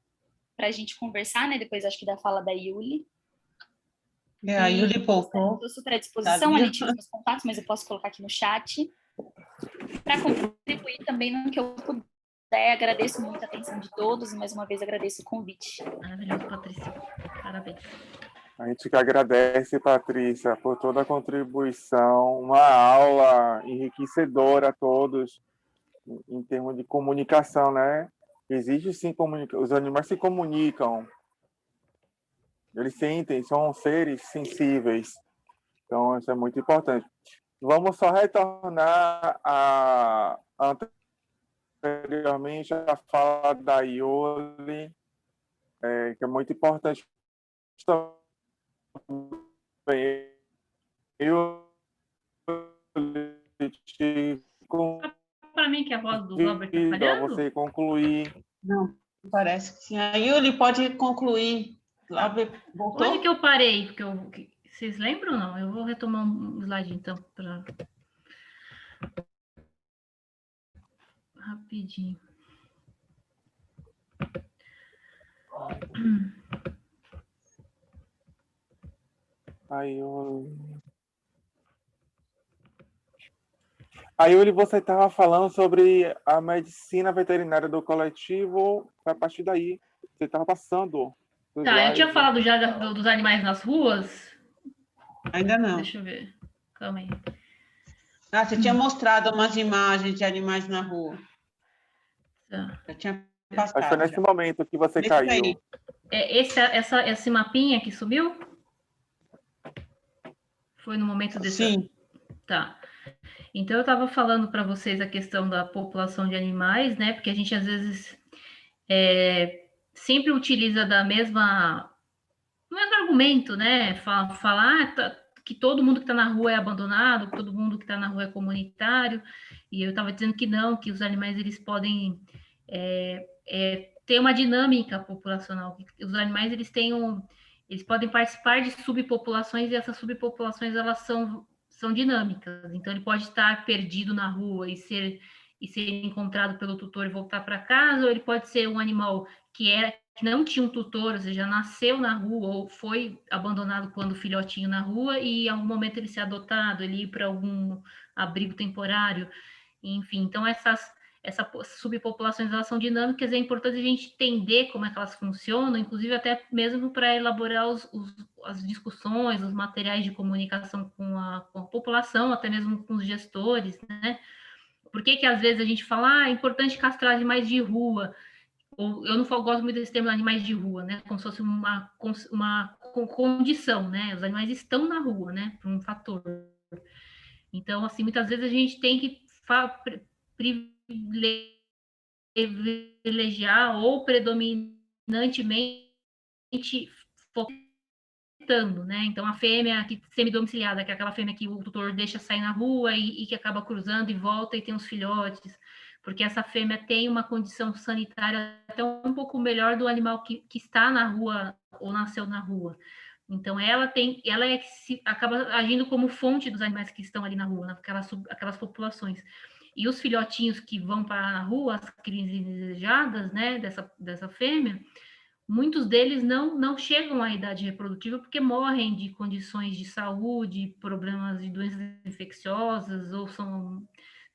[SPEAKER 5] para a gente conversar, né? Depois acho que da fala da Yuli.
[SPEAKER 2] A Yuli poupou.
[SPEAKER 5] Estou super à disposição, a gente tem os meus contatos, mas eu posso colocar aqui no chat. Para contribuir também no que eu puder, agradeço muito a atenção de todos e mais uma vez agradeço o convite.
[SPEAKER 1] Maravilhoso, Patrícia. Parabéns.
[SPEAKER 3] A gente que agradece, Patrícia, por toda a contribuição, uma aula enriquecedora a todos, em termos de comunicação, né? Existe sim comunicação, os animais se comunicam, eles sentem, são seres sensíveis, então isso é muito importante. Vamos só retornar anteriormente a fala da Yuli, que é muito importante também.
[SPEAKER 1] Para mim que a voz do Robert está falhando?
[SPEAKER 3] Você concluir.
[SPEAKER 2] Não, parece que sim. A Yuli pode concluir. Voltou?
[SPEAKER 1] Onde que eu parei? Vocês lembram ou não? Eu vou retomar um slide, então, para... Rapidinho.
[SPEAKER 3] Aí, você estava falando sobre a medicina veterinária do coletivo, a partir daí, você estava passando.
[SPEAKER 1] Tá, eu tinha falado já dos animais nas ruas?
[SPEAKER 2] Ainda não.
[SPEAKER 1] Deixa eu ver. Calma aí.
[SPEAKER 2] Você tinha mostrado umas imagens de animais na rua.
[SPEAKER 1] Tá.
[SPEAKER 2] Eu tinha passado.
[SPEAKER 3] Acho que foi nesse momento que você caiu.
[SPEAKER 1] Esse mapinha que subiu? Foi no momento desse...
[SPEAKER 2] Sim.
[SPEAKER 1] Tá. Então, eu estava falando para vocês a questão da população de animais, né? Porque a gente, às vezes, sempre utiliza do mesmo argumento, né? Falar que todo mundo que está na rua é abandonado, que todo mundo que está na rua é comunitário. E eu estava dizendo que não, que os animais, eles podem ter uma dinâmica populacional. Os animais, eles podem participar de subpopulações, e essas subpopulações, elas são dinâmicas. Então, ele pode estar perdido na rua e ser encontrado pelo tutor e voltar para casa, ou ele pode ser um animal que não tinha um tutor, ou seja, nasceu na rua ou foi abandonado quando filhotinho na rua e em algum momento ele ser adotado, ele ir para algum abrigo temporário, enfim. Então, essas subpopulações, elas são dinâmicas, é importante a gente entender como é que elas funcionam, inclusive até mesmo para elaborar as discussões, os materiais de comunicação com a população, até mesmo com os gestores, né? Por que às vezes a gente fala, é importante castrar animais de rua? Ou eu não gosto muito desse termo animais de rua, né? Como se fosse uma condição, né? Os animais estão na rua, né? Por um fator. Então, assim, muitas vezes a gente tem que privilegiar ou predominantemente focando, né? Então, a fêmea semidomiciliada, que é aquela fêmea que o tutor deixa sair na rua e que acaba cruzando e volta e tem os filhotes, porque essa fêmea tem uma condição sanitária até um pouco melhor do animal que está na rua ou nasceu na rua. Então, ela acaba agindo como fonte dos animais que estão ali na rua, aquelas populações. E os filhotinhos que vão para a rua, as crias indesejadas, né, dessa fêmea, muitos deles não chegam à idade reprodutiva porque morrem de condições de saúde, problemas de doenças infecciosas, ou são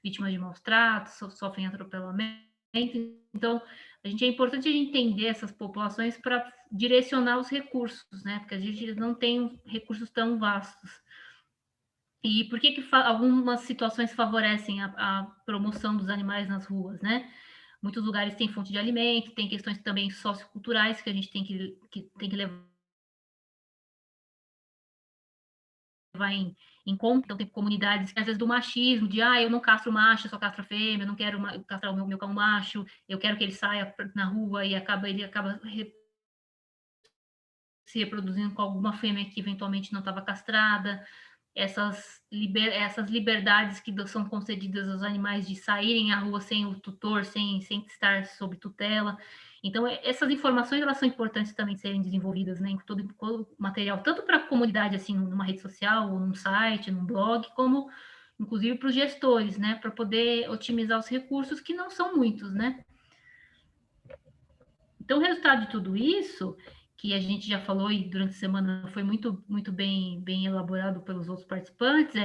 [SPEAKER 1] vítimas de maus tratos, sofrem atropelamento. Então, é importante a gente entender essas populações para direcionar os recursos, né? Porque a gente não tem recursos tão vastos. E por que algumas situações favorecem a promoção dos animais nas ruas, né? Muitos lugares têm fonte de alimento, tem questões também socioculturais que a gente tem que levar em conta. Então, tem comunidades que, às vezes, do machismo, de eu não castro macho, eu só castro fêmea, eu não quero castrar o meu cão macho, eu quero que ele saia na rua e ele acaba se reproduzindo com alguma fêmea que eventualmente não estava castrada. Essas liberdades que são concedidas aos animais de saírem à rua sem o tutor, sem estar sob tutela. Então, essas informações, elas são importantes também serem desenvolvidas, né, em todo o material, tanto para a comunidade, assim, numa rede social, ou num site, num blog, como, inclusive, para os gestores, né, para poder otimizar os recursos, que não são muitos, né. Então, o resultado de tudo isso, que a gente já falou e durante a semana foi muito, muito bem elaborado pelos outros participantes,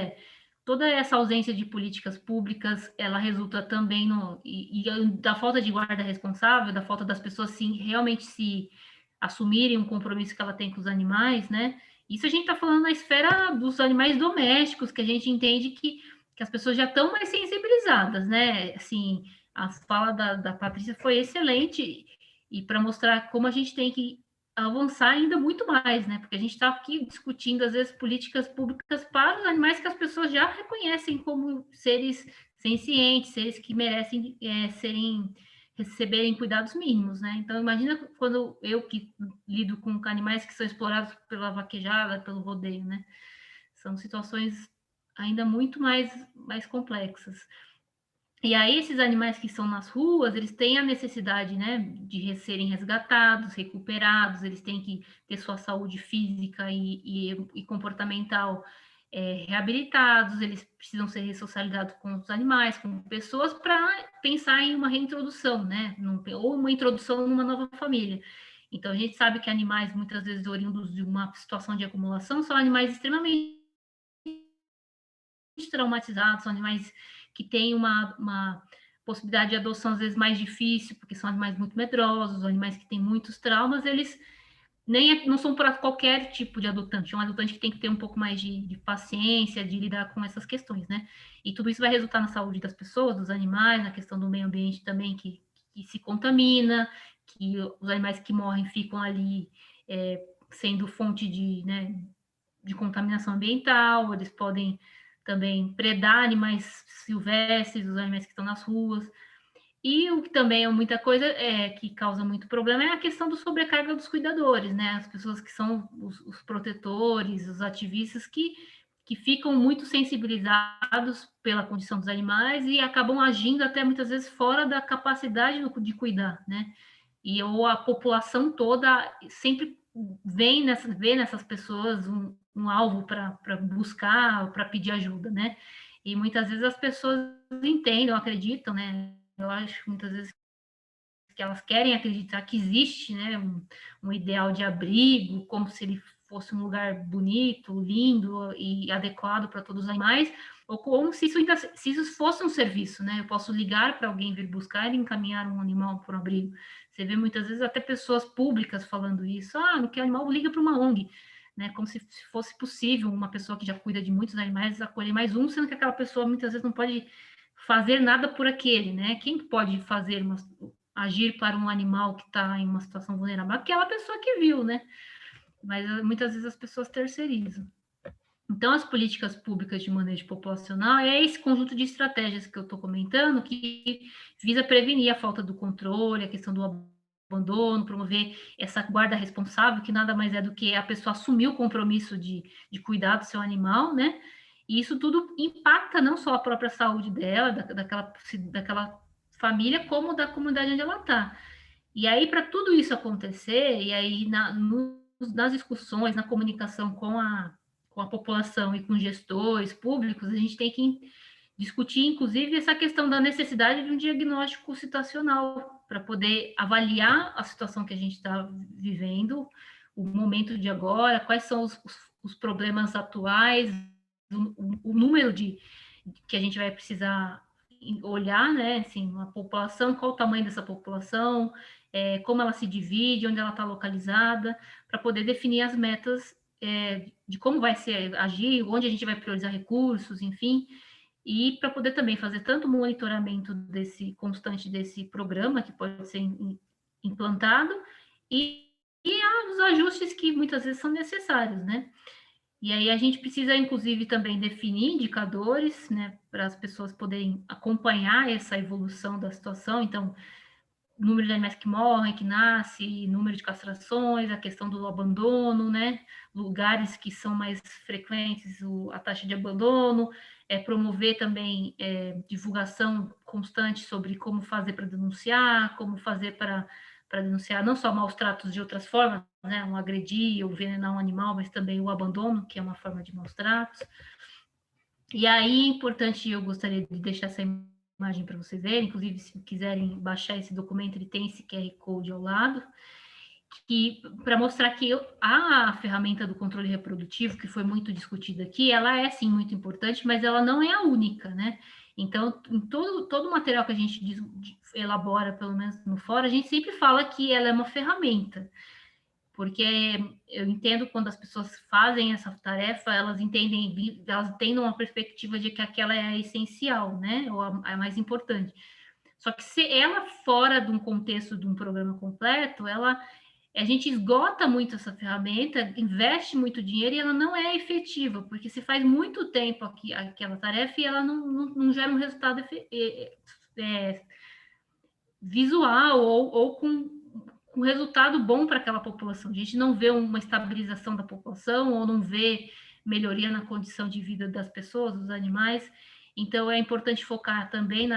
[SPEAKER 1] toda essa ausência de políticas públicas, ela resulta também da falta de guarda responsável, da falta das pessoas realmente se assumirem um compromisso que ela tem com os animais, né? Isso a gente está falando na esfera dos animais domésticos, que a gente entende que as pessoas já estão mais sensibilizadas, né? Assim, a fala da Patrícia foi excelente, e para mostrar como a gente tem que avançar ainda muito mais, né? Porque a gente está aqui discutindo, às vezes, políticas públicas para os animais que as pessoas já reconhecem como seres sencientes, seres que merecem receberem cuidados mínimos, né? Então, imagina quando eu que lido com animais que são explorados pela vaquejada, pelo rodeio, né? São situações ainda muito mais complexas. E aí, esses animais que estão nas ruas, eles têm a necessidade, né, de serem resgatados, recuperados, eles têm que ter sua saúde física e comportamental reabilitados, eles precisam ser ressocializados com os animais, com pessoas, para pensar em uma reintrodução, né, ou uma introdução numa nova família. Então, a gente sabe que animais, muitas vezes oriundos de uma situação de acumulação, são animais extremamente traumatizados, são animais que têm uma possibilidade de adoção às vezes mais difícil, porque são animais muito medrosos, animais que têm muitos traumas, eles não são para qualquer tipo de adotante, é um adotante que tem que ter um pouco mais de paciência, de lidar com essas questões, né? E tudo isso vai resultar na saúde das pessoas, dos animais, na questão do meio ambiente também, que se contamina, que os animais que morrem ficam ali sendo fonte de contaminação ambiental, eles podem também predar animais silvestres, os animais que estão nas ruas. E o que também é muita coisa que causa muito problema é a questão do sobrecarga dos cuidadores, né? As pessoas que são os protetores, os ativistas que ficam muito sensibilizados pela condição dos animais e acabam agindo até muitas vezes fora da capacidade de cuidar, né? E a população toda sempre vê nessas pessoas um um alvo para buscar, para pedir ajuda, né? E muitas vezes as pessoas entendem, acreditam, né? Eu acho muitas vezes que elas querem acreditar que existe, né, um ideal de abrigo, como se ele fosse um lugar bonito, lindo e adequado para todos os animais, ou como se isso fosse um serviço, né? Eu posso ligar para alguém vir buscar e encaminhar um animal para um abrigo. Você vê muitas vezes até pessoas públicas falando isso. Ah, não quer animal, liga para uma ONG, né? Como se fosse possível uma pessoa que já cuida de muitos animais acolher mais um, sendo que aquela pessoa muitas vezes não pode fazer nada por aquele, né? Quem pode fazer agir para um animal que está em uma situação vulnerável? Aquela pessoa que viu, né? Mas muitas vezes as pessoas terceirizam. Então, as políticas públicas de manejo populacional é esse conjunto de estratégias que eu estou comentando, que visa prevenir a falta do controle, a questão do abandono, promover essa guarda responsável, que nada mais é do que a pessoa assumir o compromisso de cuidar do seu animal, né? E isso tudo impacta não só a própria saúde dela, daquela família, como da comunidade onde ela está. E aí, para tudo isso acontecer, e aí nas discussões, na comunicação com a população e com gestores públicos, a gente tem que discutir, inclusive, essa questão da necessidade de um diagnóstico situacional para poder avaliar a situação que a gente está vivendo, o momento de agora, quais são os problemas atuais, o número que a gente vai precisar olhar, né, assim, a população, qual o tamanho dessa população, como ela se divide, onde ela está localizada, para poder definir as metas de como vai ser agir, onde a gente vai priorizar recursos, enfim, e para poder também fazer tanto o monitoramento constante desse programa, que pode ser implantado, e os ajustes que muitas vezes são necessários, né? E aí a gente precisa, inclusive, também definir indicadores, né, para as pessoas poderem acompanhar essa evolução da situação. Então, número de animais que morrem, que nascem, número de castrações, a questão do abandono, né, lugares que são mais frequentes, a taxa de abandono, promover também divulgação constante sobre como fazer para denunciar, como fazer para denunciar não só maus tratos de outras formas, né, um agredir ou envenenar um animal, mas também o abandono, que é uma forma de maus tratos. E aí, importante, eu gostaria de deixar essa imagem para vocês verem, inclusive, se quiserem baixar esse documento, ele tem esse QR Code ao lado, para mostrar que a ferramenta do controle reprodutivo, que foi muito discutida aqui, ela é, sim, muito importante, mas ela não é a única, né? Então, em todo o material que a gente elabora, pelo menos no fórum, a gente sempre fala que ela é uma ferramenta, porque eu entendo quando as pessoas fazem essa tarefa, elas têm uma perspectiva de que aquela é a essencial, né? Ou a mais importante. Só que se ela fora de um contexto de um programa completo, a gente esgota muito essa ferramenta, investe muito dinheiro e ela não é efetiva, porque se faz muito tempo aquela tarefa e ela não gera um resultado visual ou com resultado bom para aquela população. A gente não vê uma estabilização da população ou não vê melhoria na condição de vida das pessoas, dos animais. Então, é importante focar também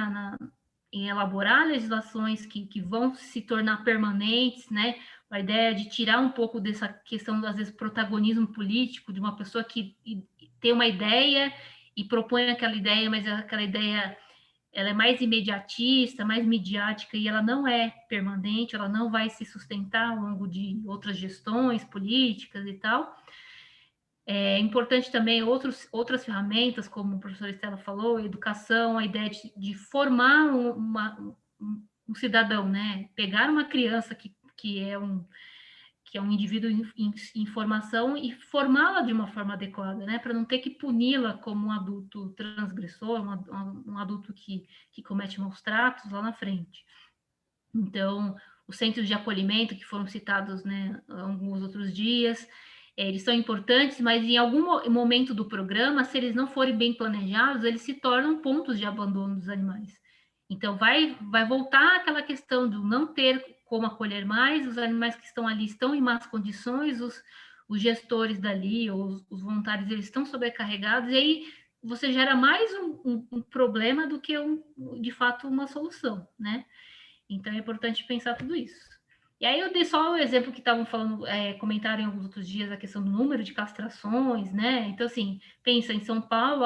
[SPEAKER 1] em elaborar legislações que vão se tornar permanentes, né? A ideia de tirar um pouco dessa questão, às vezes, protagonismo político, de uma pessoa que tem uma ideia e propõe aquela ideia, mas aquela ideia ela é mais imediatista, mais midiática, e ela não é permanente, ela não vai se sustentar ao longo de outras gestões políticas e tal. É importante também outras ferramentas, como o professor Estela falou, a educação, a ideia de formar um cidadão, né? Pegar uma criança que é um indivíduo em formação e formá-la de uma forma adequada, né? Para não ter que puni-la como um adulto transgressor, um adulto que comete maus tratos lá na frente. Então, os centros de acolhimento que foram citados, né, alguns outros dias, eles são importantes, mas em algum momento do programa, se eles não forem bem planejados, eles se tornam pontos de abandono dos animais. Então, vai voltar aquela questão do não ter como acolher mais, os animais que estão ali estão em más condições, os gestores dali, ou os voluntários, eles estão sobrecarregados, e aí você gera mais um problema do que, de fato, uma solução, né? Então, é importante pensar tudo isso. E aí eu dei só o exemplo que estavam falando, comentaram em alguns outros dias a questão do número de castrações, né? Então, assim, pensa, em São Paulo,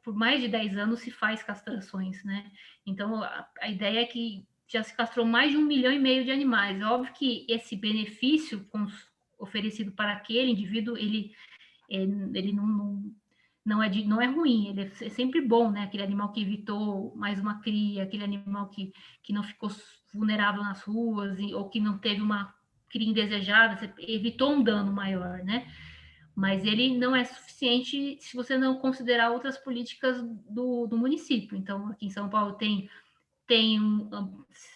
[SPEAKER 1] por mais de 10 anos se faz castrações, né? Então, a ideia é que já se castrou mais de 1,5 milhão de animais. É óbvio que esse benefício oferecido para aquele indivíduo, ele não é ruim, ele é sempre bom, né? Aquele animal que evitou mais uma cria, aquele animal que não ficou vulnerável nas ruas, ou que não teve uma cria indesejada, você evitou um dano maior, né? Mas ele não é suficiente se você não considerar outras políticas do município. Então, aqui em São Paulo tem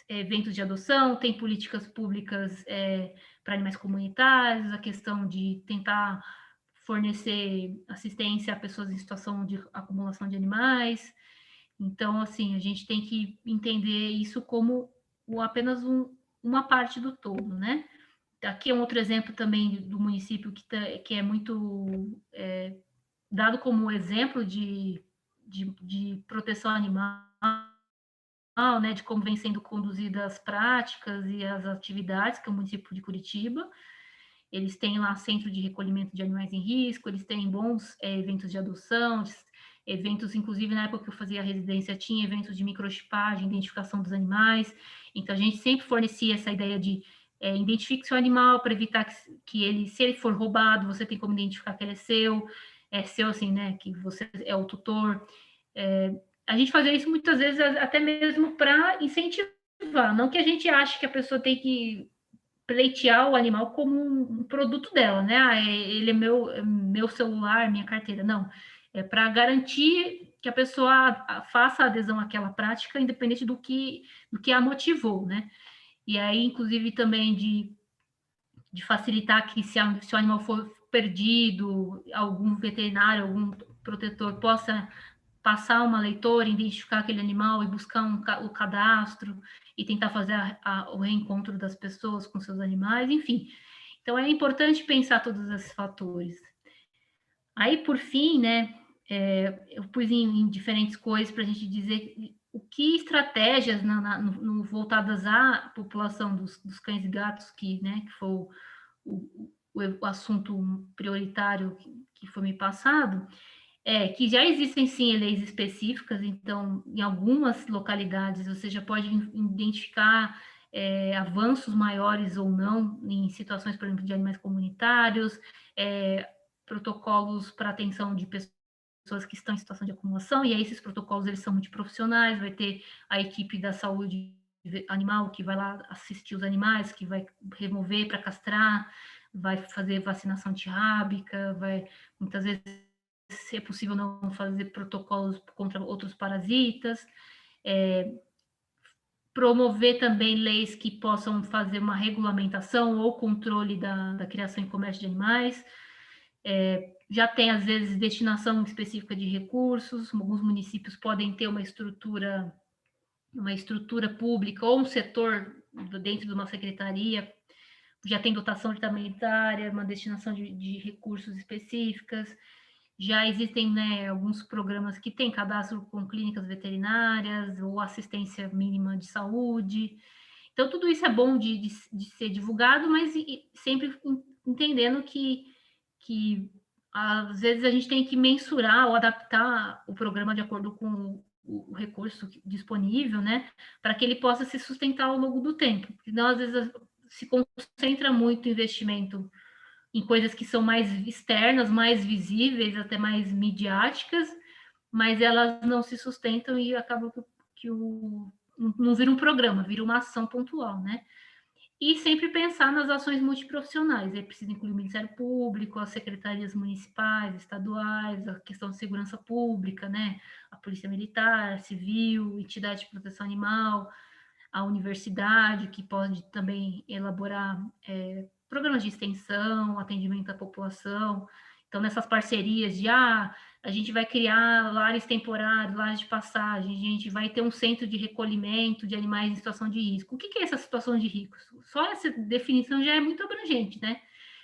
[SPEAKER 1] eventos de adoção, tem políticas públicas para animais comunitários, a questão de tentar fornecer assistência a pessoas em situação de acumulação de animais. Então, assim, a gente tem que entender isso como apenas uma parte do todo, né? Aqui é um outro exemplo também do município que é muito dado como exemplo de proteção animal, né, de como vem sendo conduzidas as práticas e as atividades, que é o município de Curitiba. Eles têm lá centro de recolhimento de animais em risco, eles têm bons eventos de adoção, eventos, inclusive na época que eu fazia a residência, tinha eventos de microchipagem, identificação dos animais. Então, a gente sempre fornecia essa ideia de identifique seu animal para evitar que ele, se ele for roubado, você tem como identificar que ele é seu assim, né, que você é o tutor. A gente fazia isso muitas vezes até mesmo para incentivar, não que a gente ache que a pessoa tem que pleitear o animal como um produto dela, né? Ele é meu celular, minha carteira. Não, é para garantir que a pessoa faça a adesão àquela prática, independente do que a motivou, né? E aí, inclusive, também de facilitar que se o animal for perdido, algum veterinário, algum protetor possa passar uma leitora, identificar aquele animal e buscar o cadastro e tentar fazer o reencontro das pessoas com seus animais, enfim. Então, é importante pensar todos esses fatores. Aí, por fim, né, eu pus em diferentes coisas para a gente dizer o que estratégias voltadas à população dos cães e gatos, que foi o assunto prioritário que foi me passado, que já existem sim leis específicas, então em algumas localidades você já pode identificar avanços maiores ou não em situações, por exemplo, de animais comunitários, protocolos para atenção de pessoas que estão em situação de acumulação, e aí esses protocolos eles são multiprofissionais, vai ter a equipe da saúde animal que vai lá assistir os animais, que vai remover para castrar, vai fazer vacinação antirrábica, vai muitas vezes, se é possível, não fazer protocolos contra outros parasitas, promover também leis que possam fazer uma regulamentação ou controle da criação e comércio de animais. Já tem, às vezes, destinação específica de recursos, alguns municípios podem ter uma estrutura pública ou um setor dentro de uma secretaria, já tem dotação orçamentária, uma destinação de recursos específicas. Já existem, né, alguns programas que têm cadastro com clínicas veterinárias ou assistência mínima de saúde. Então, tudo isso é bom de ser divulgado, mas sempre entendendo que às vezes a gente tem que mensurar ou adaptar o programa de acordo com o recurso disponível, né, para que ele possa se sustentar ao longo do tempo. Senão, às vezes, se concentra muito o investimento em coisas que são mais externas, mais visíveis, até mais midiáticas, mas elas não se sustentam e acaba que não vira um programa, vira uma ação pontual, né? E sempre pensar nas ações multiprofissionais. É preciso incluir o Ministério Público, as secretarias municipais, estaduais, a questão de segurança pública, né? A Polícia Militar, Civil, entidade de proteção animal, a universidade, que pode também elaborar programas de extensão, atendimento à população. Então, nessas parcerias de a gente vai criar lares temporários, lares de passagem, a gente vai ter um centro de recolhimento de animais em situação de risco. O que é essa situação de risco? Só essa definição já é muito abrangente, né?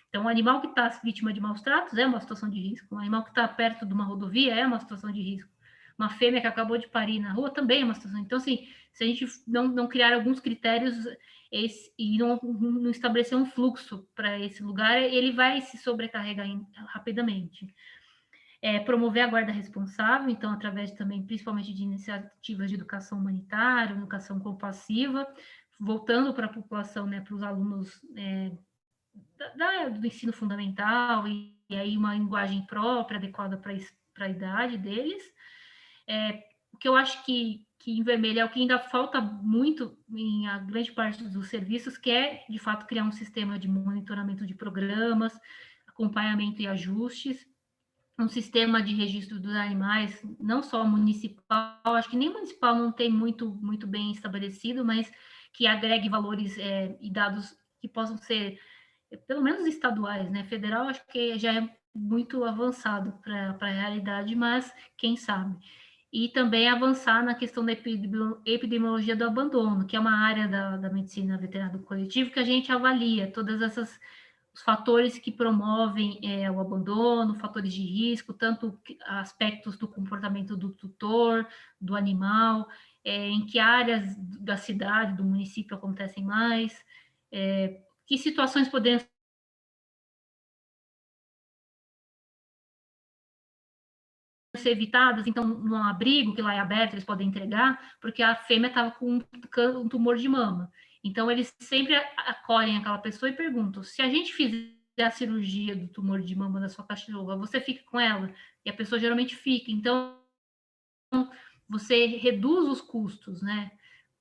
[SPEAKER 1] Então, o animal que está vítima de maus tratos é uma situação de risco, o animal que está perto de uma rodovia é uma situação de risco, uma fêmea que acabou de parir na rua também é uma situação. Então, assim, se a gente não criar alguns critérios e não estabelecer um fluxo para esse lugar, ele vai se sobrecarregar rapidamente. Promover a guarda responsável, então, através também, principalmente, de iniciativas de educação humanitária, educação compassiva, voltando para a população, né, para os alunos do ensino fundamental, e aí uma linguagem própria, adequada para a idade deles. O que eu acho que em vermelho é o que ainda falta muito em a grande parte dos serviços, que é, de fato, criar um sistema de monitoramento de programas, acompanhamento e ajustes, um sistema de registro dos animais, não só municipal, acho que nem municipal não tem muito bem estabelecido, mas que agregue valores e dados que possam ser, pelo menos estaduais, né? Federal, acho que já é muito avançado para a realidade, mas quem sabe. E também avançar na questão da epidemiologia do abandono, que é uma área da medicina veterinária do coletivo que a gente avalia todas essas os fatores que promovem o abandono, fatores de risco, tanto aspectos do comportamento do tutor, do animal, em que áreas da cidade, do município acontecem mais, que situações poderiam ser evitadas, então, num abrigo que lá é aberto, eles podem entregar, porque a fêmea estava com um tumor de mama. Então, eles sempre acolhem aquela pessoa e perguntam, se a gente fizer a cirurgia do tumor de mama da sua cachorra, você fica com ela? E a pessoa geralmente fica. Então, você reduz os custos, né,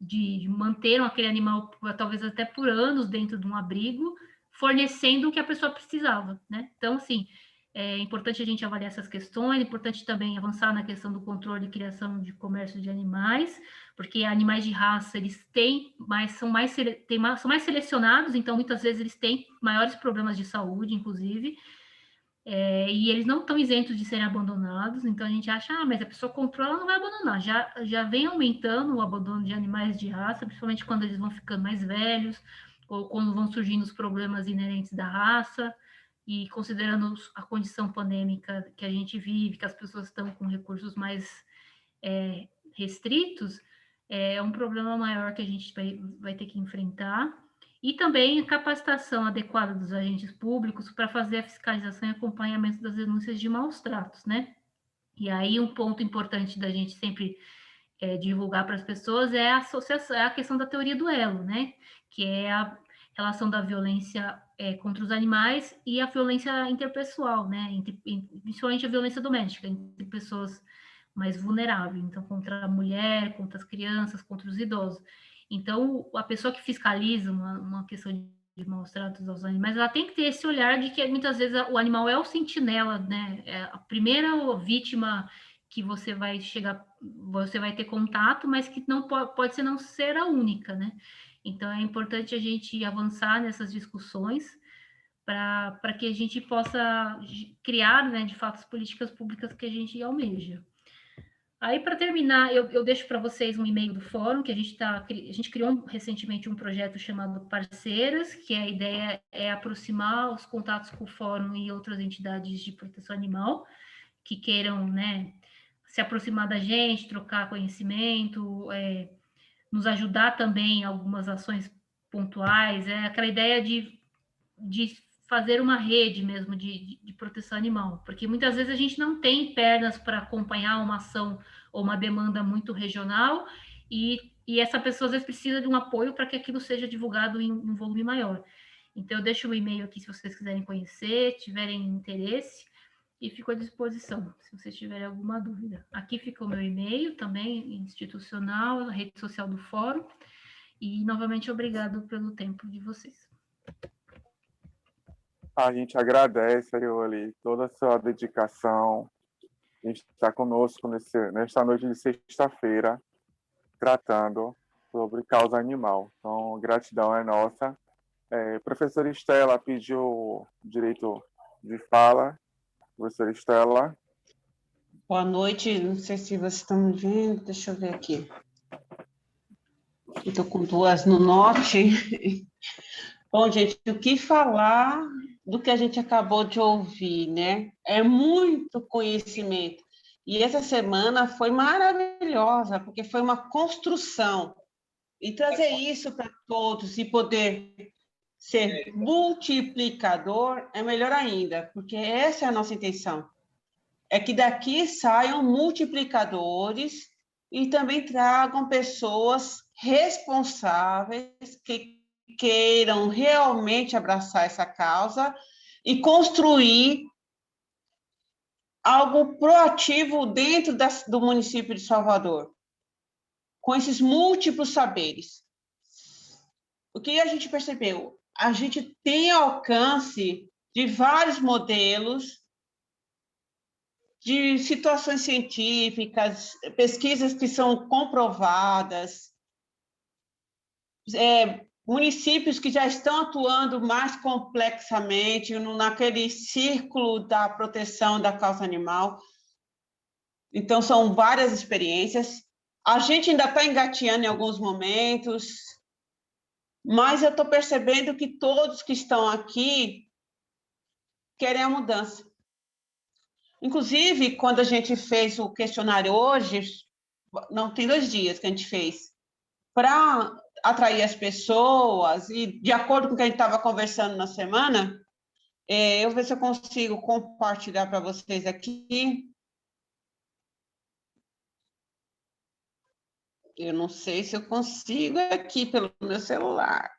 [SPEAKER 1] de manter aquele animal, talvez até por anos, dentro de um abrigo, fornecendo o que a pessoa precisava, né? Então, assim, é importante a gente avaliar essas questões, é importante também avançar na questão do controle e criação de comércio de animais, porque animais de raça, eles são mais selecionados, então muitas vezes eles têm maiores problemas de saúde, inclusive, e eles não estão isentos de serem abandonados, então a gente acha, mas a pessoa comprou, ela não vai abandonar. Já vem aumentando o abandono de animais de raça, principalmente quando eles vão ficando mais velhos, ou quando vão surgindo os problemas inerentes da raça, e considerando a condição pandêmica que a gente vive, que as pessoas estão com recursos mais restritos, é um problema maior que a gente vai ter que enfrentar. E também a capacitação adequada dos agentes públicos para fazer a fiscalização e acompanhamento das denúncias de maus tratos, né? E aí um ponto importante da gente sempre divulgar para as pessoas é a associação, é a questão da teoria do elo, né? Que é a relação da violência contra os animais e a violência interpessoal, né? Principalmente a violência doméstica entre pessoas mais vulneráveis, então contra a mulher, contra as crianças, contra os idosos. Então, a pessoa que fiscaliza uma questão de maus tratos aos animais, ela tem que ter esse olhar de que muitas vezes o animal é o sentinela, né? É a primeira vítima que você vai ter contato, mas que não pode não ser a única, né? Então, é importante a gente avançar nessas discussões para que a gente possa criar, né, de fato, as políticas públicas que a gente almeja. Aí, para terminar, eu deixo para vocês um e-mail do fórum, que a gente criou recentemente um projeto chamado Parceiras, que a ideia é aproximar os contatos com o fórum e outras entidades de proteção animal, que queiram, né, se aproximar da gente, trocar conhecimento, nos ajudar também em algumas ações pontuais, aquela ideia de fazer uma rede mesmo de proteção animal, porque muitas vezes a gente não tem pernas para acompanhar uma ação ou uma demanda muito regional, e essa pessoa às vezes precisa de um apoio para que aquilo seja divulgado em um volume maior. Então, eu deixo o e-mail aqui se vocês quiserem conhecer, tiverem interesse, e fico à disposição, se vocês tiverem alguma dúvida. Aqui fica o meu e-mail também, institucional, a rede social do fórum, e novamente obrigado pelo tempo de vocês.
[SPEAKER 3] A gente agradece, Arioli, toda a sua dedicação. A gente está conosco nesta noite de sexta-feira, tratando sobre causa animal. Então, gratidão é nossa. Professora Estela pediu direito de fala. Professora Estela.
[SPEAKER 2] Boa noite, não sei se vocês estão me vendo, deixa eu ver aqui. Estou com duas no norte. Bom, gente, o que falar do que a gente acabou de ouvir, né? É muito conhecimento. E essa semana foi maravilhosa, porque foi uma construção. E trazer isso para todos e poder ser multiplicador é melhor ainda, porque essa é a nossa intenção. É que daqui saiam multiplicadores e também tragam pessoas responsáveis que queiram realmente abraçar essa causa e construir algo proativo dentro do município de Salvador, com esses múltiplos saberes. O que a gente percebeu? A gente tem alcance de vários modelos, de situações científicas, pesquisas que são comprovadas, municípios que já estão atuando mais complexamente naquele círculo da proteção da causa animal. Então, são várias experiências. A gente ainda está engateando em alguns momentos, mas eu estou percebendo que todos que estão aqui querem a mudança. Inclusive, quando a gente fez o questionário hoje, não tem 2 dias que a gente fez, para atrair as pessoas, e de acordo com o que a gente estava conversando na semana, eu vou ver se eu consigo compartilhar para vocês aqui. Eu não sei se eu consigo aqui pelo meu celular.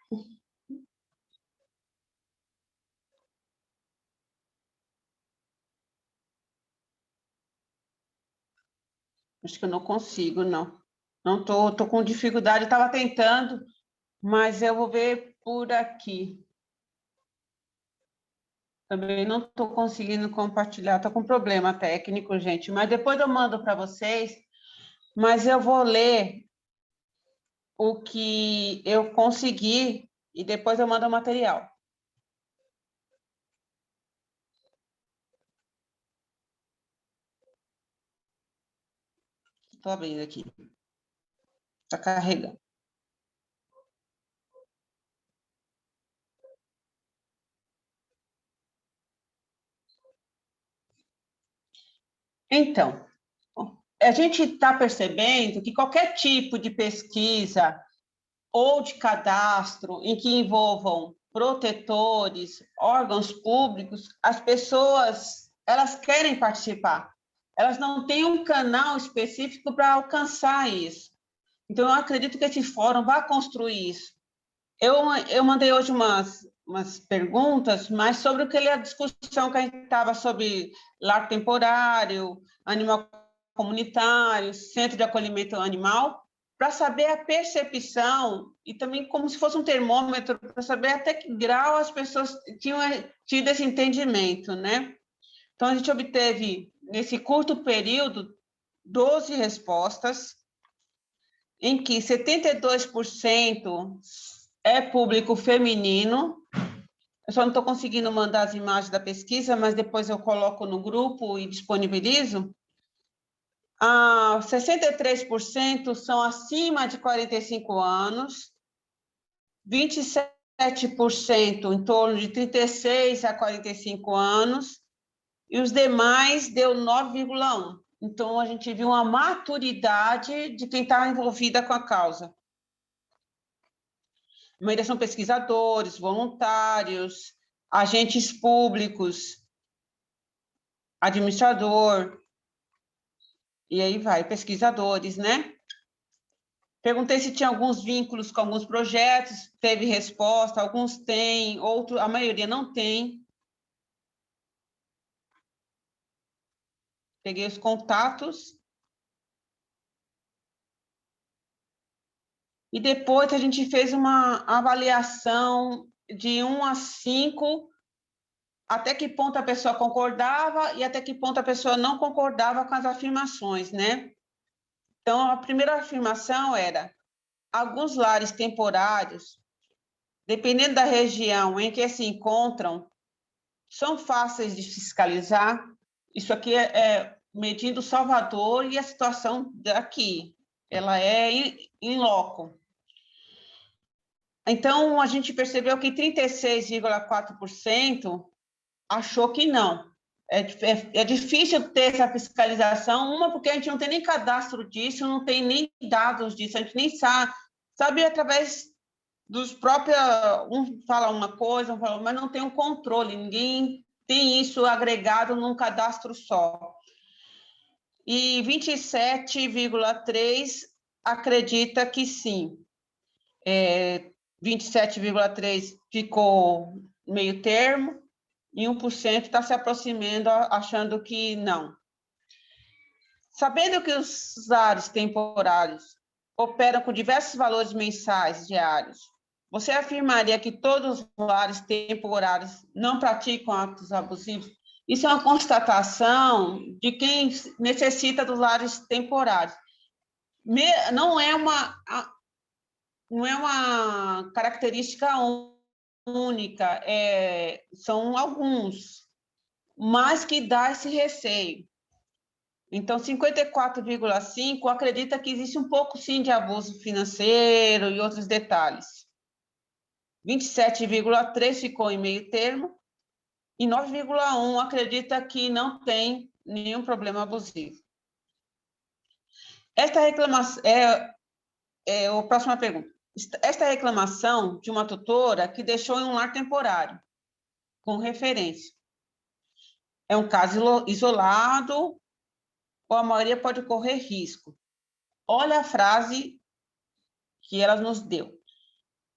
[SPEAKER 2] Acho que eu não consigo, não. Não tô com dificuldade, eu estava tentando, mas eu vou ver por aqui. Também não estou conseguindo compartilhar, estou com problema técnico, gente, mas depois eu mando para vocês, mas eu vou ler o que eu consegui e depois eu mando o material. Estou abrindo aqui. Está carregando. Então, a gente está percebendo que qualquer tipo de pesquisa ou de cadastro em que envolvam protetores, órgãos públicos, as pessoas, elas querem participar. Elas não têm um canal específico para alcançar isso. Então, eu acredito que esse fórum vai construir isso. Eu mandei hoje umas perguntas, mas sobre a discussão que a gente estava sobre lar temporário, animal comunitário, centro de acolhimento animal, para saber a percepção e também como se fosse um termômetro para saber até que grau as pessoas tinham tido esse entendimento, né? Então, a gente obteve, nesse curto período, 12 respostas, em que 72% é público feminino. Eu só não estou conseguindo mandar as imagens da pesquisa, mas depois eu coloco no grupo e disponibilizo. 63% são acima de 45 anos, 27% em torno de 36 a 45 anos, e os demais deu 9,1%. Então, a gente viu uma maturidade de quem está envolvida com a causa. A maioria são pesquisadores, voluntários, agentes públicos, administrador, e aí vai, pesquisadores, né? Perguntei se tinha alguns vínculos com alguns projetos, teve resposta, alguns têm, outros, a maioria não tem. Peguei os contatos. E depois a gente fez uma avaliação de 1 a 5, até que ponto a pessoa concordava e até que ponto a pessoa não concordava com as afirmações, né? Então, a primeira afirmação era: alguns lares temporários, dependendo da região em que se encontram, são fáceis de fiscalizar. Isso aqui é medindo Salvador e a situação daqui. Ela é em loco. Então, a gente percebeu que 36,4% achou que não. É difícil ter essa fiscalização, uma porque a gente não tem nem cadastro disso, não tem nem dados disso, a gente nem sabe através dos próprios, um fala uma coisa, um fala, mas não tem um controle, ninguém tem isso agregado num cadastro só. E 27,3% acredita que sim. 27,3% ficou meio termo, e 1% está se aproximando, achando que não. Sabendo que os lares temporários operam com diversos valores mensais diários, você afirmaria que todos os lares temporários não praticam atos abusivos? Isso é uma constatação de quem necessita dos lares temporários. Não é uma característica única, são alguns, mas que dá esse receio. Então, 54,5% acredita que existe um pouco, sim, de abuso financeiro e outros detalhes. 27,3% ficou em meio termo, e 9,1% acredita que não tem nenhum problema abusivo. Esta reclamação a próxima pergunta. Esta reclamação de uma tutora que deixou em um lar temporário, com referência. É um caso isolado ou a maioria pode correr risco? Olha a frase que ela nos deu.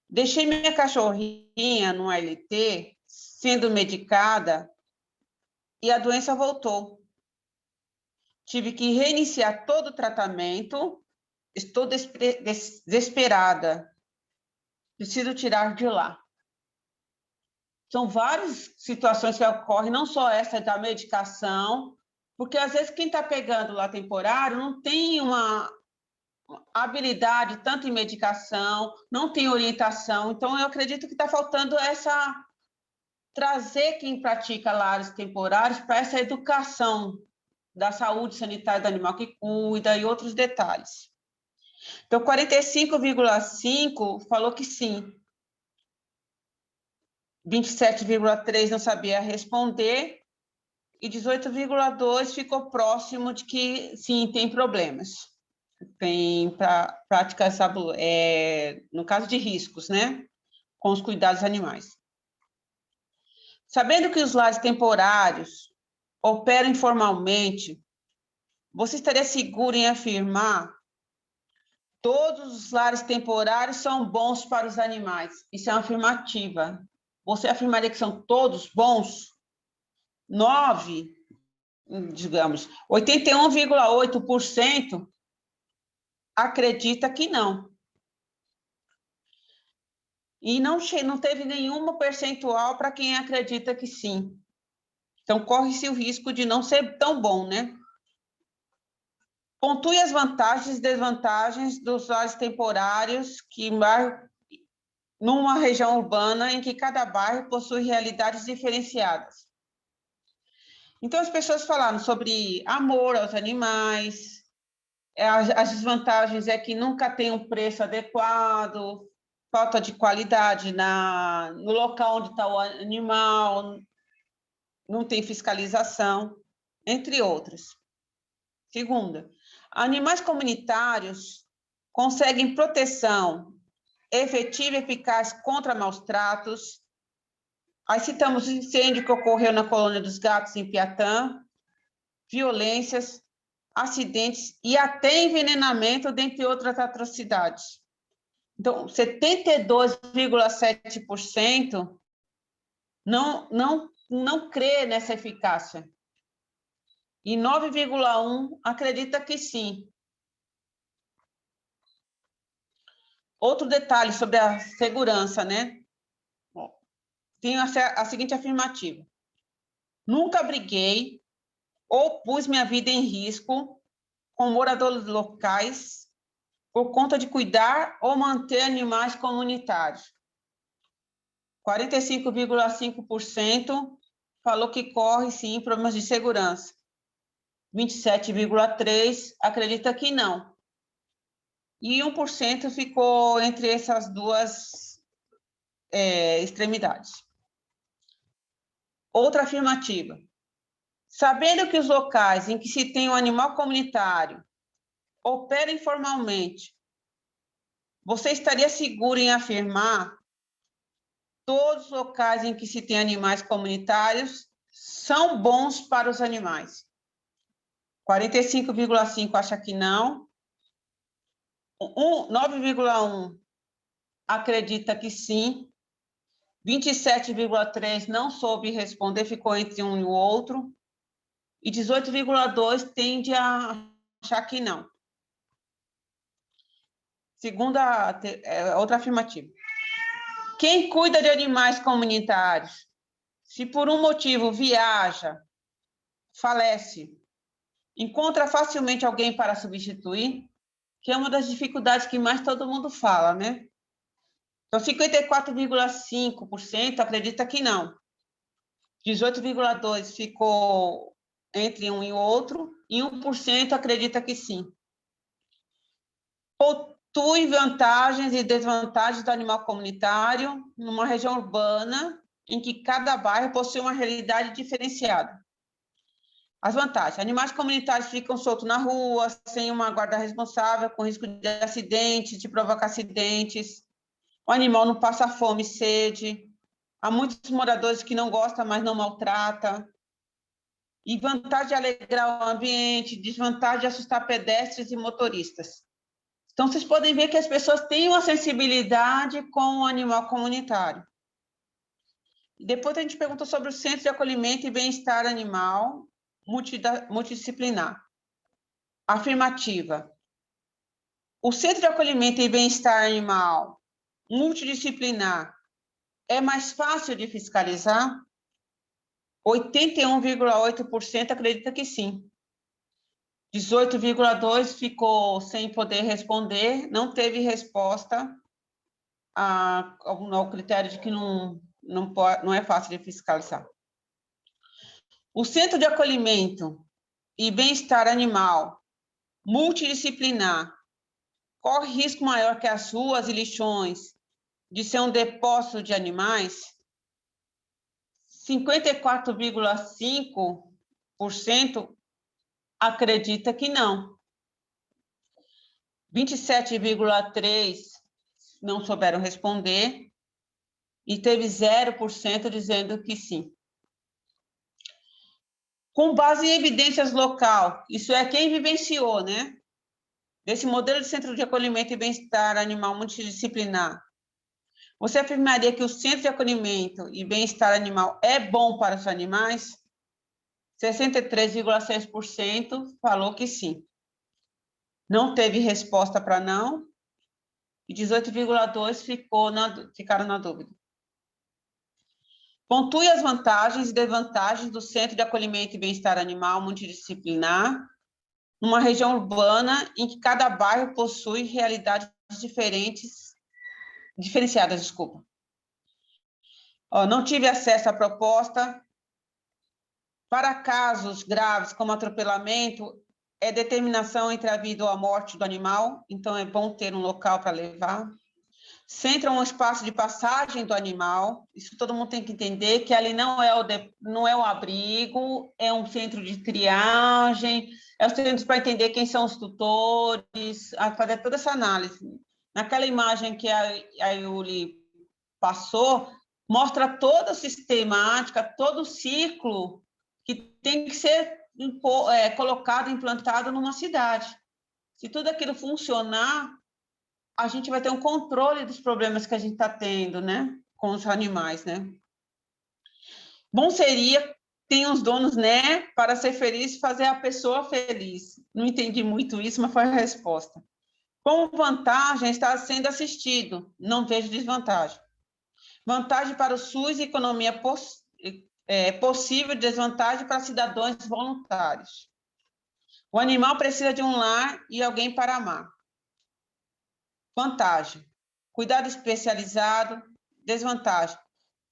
[SPEAKER 2] Deixei minha cachorrinha no ALT, sendo medicada, e a doença voltou. Tive que reiniciar todo o tratamento, estou desesperada, preciso tirar de lá. São várias situações que ocorrem, não só essa da medicação, porque às vezes quem está pegando lá temporário não tem uma habilidade tanto em medicação, não tem orientação, então eu acredito que está faltando trazer quem pratica lares temporários para essa educação da saúde sanitária do animal que cuida e outros detalhes. Então, 45,5% falou que sim. 27,3% não sabia responder e 18,2% ficou próximo de que sim, tem problemas. Tem práticas, no caso de riscos, né? Com os cuidados animais. Sabendo que os lares temporários operam informalmente, você estaria seguro em afirmar todos os lares temporários são bons para os animais? Isso é uma afirmativa. Você afirmaria que são todos bons? 81,8% acredita que não. E não teve nenhuma percentual para quem acredita que sim. Então, corre-se o risco de não ser tão bom, né? Pontue as vantagens e desvantagens dos lares temporários numa região urbana em que cada bairro possui realidades diferenciadas. Então, as pessoas falaram sobre amor aos animais, as desvantagens é que nunca tem um preço adequado, falta de qualidade no local onde está o animal, não tem fiscalização, entre outras. Segunda, animais comunitários conseguem proteção efetiva e eficaz contra maus tratos. Aí citamos o incêndio que ocorreu na colônia dos gatos em Piatã, violências, acidentes e até envenenamento, dentre outras atrocidades. Então, 72,7% não crê nessa eficácia. E 9,1% acredita que sim. Outro detalhe sobre a segurança, né? Tem a seguinte afirmativa. Nunca briguei ou pus minha vida em risco com moradores locais por conta de cuidar ou manter animais comunitários. 45,5% falou que corre, sim, problemas de segurança. 27,3% acredita que não. E 1% ficou entre essas duas extremidades. Outra afirmativa. Sabendo que os locais em que se tem um animal comunitário operam informalmente, você estaria seguro em afirmar todos os locais em que se tem animais comunitários são bons para os animais? 45,5% acha que não. 9,1% acredita que sim. 27,3% não soube responder, ficou entre um e o outro. E 18,2% tende a achar que não. Segunda, outra afirmativa. Quem cuida de animais comunitários, se por um motivo viaja, falece, encontra facilmente alguém para substituir, que é uma das dificuldades que mais todo mundo fala, né? Então, 54,5% acredita que não. 18,2% ficou entre um e outro, e 1% acredita que sim. Possui vantagens e desvantagens do animal comunitário numa região urbana em que cada bairro possui uma realidade diferenciada. As vantagens: animais comunitários ficam soltos na rua, sem uma guarda responsável, com risco de acidentes, de provocar acidentes. O animal não passa fome e sede. Há muitos moradores que não gostam, mas não maltrata. E vantagem de alegrar o ambiente, desvantagem de assustar pedestres e motoristas. Então, vocês podem ver que as pessoas têm uma sensibilidade com o animal comunitário. Depois a gente perguntou sobre o Centro de Acolhimento e Bem-Estar Animal Multidisciplinar. Afirmativa. O Centro de Acolhimento e Bem-Estar Animal Multidisciplinar é mais fácil de fiscalizar? 81,8% acredita que sim. 18,2% ficou sem poder responder, não teve resposta ao critério de que não é fácil de fiscalizar. O Centro de Acolhimento e Bem-Estar Animal Multidisciplinar corre risco maior que as ruas e lixões de ser um depósito de animais? 54,5% acredita que não. 27,3% não souberam responder e teve 0% dizendo que sim. Com base em evidências local, isso é quem vivenciou, né? Desse modelo de centro de acolhimento e bem-estar animal multidisciplinar, você afirmaria que o centro de acolhimento e bem-estar animal é bom para os animais? 63,6% falou que sim. Não teve resposta para não, e 18,2% ficaram na dúvida. Pontue as vantagens e desvantagens do Centro de Acolhimento e Bem-Estar Animal Multidisciplinar numa região urbana em que cada bairro possui realidades diferenciadas. Não tive acesso à proposta. Para casos graves como atropelamento, é determinação entre a vida ou a morte do animal, então é bom ter um local para levar. Centro é um espaço de passagem do animal, isso todo mundo tem que entender, que ali não é o abrigo, é um centro de triagem, é o centro para entender quem são os tutores, fazer toda essa análise. Naquela imagem que a Yuli passou, mostra toda a sistemática, todo o ciclo que tem que ser colocado, implantado numa cidade. Se tudo aquilo funcionar, a gente vai ter um controle dos problemas que a gente está tendo, né, com os animais, né? Bom seria ter os donos, né, para ser feliz, fazer a pessoa feliz. Não entendi muito isso, mas foi a resposta. Como vantagem, está sendo assistido, não vejo desvantagem. Vantagem para o SUS e economia possível, desvantagem para cidadãos voluntários. O animal precisa de um lar e alguém para amar. Vantagem: cuidado especializado. Desvantagem: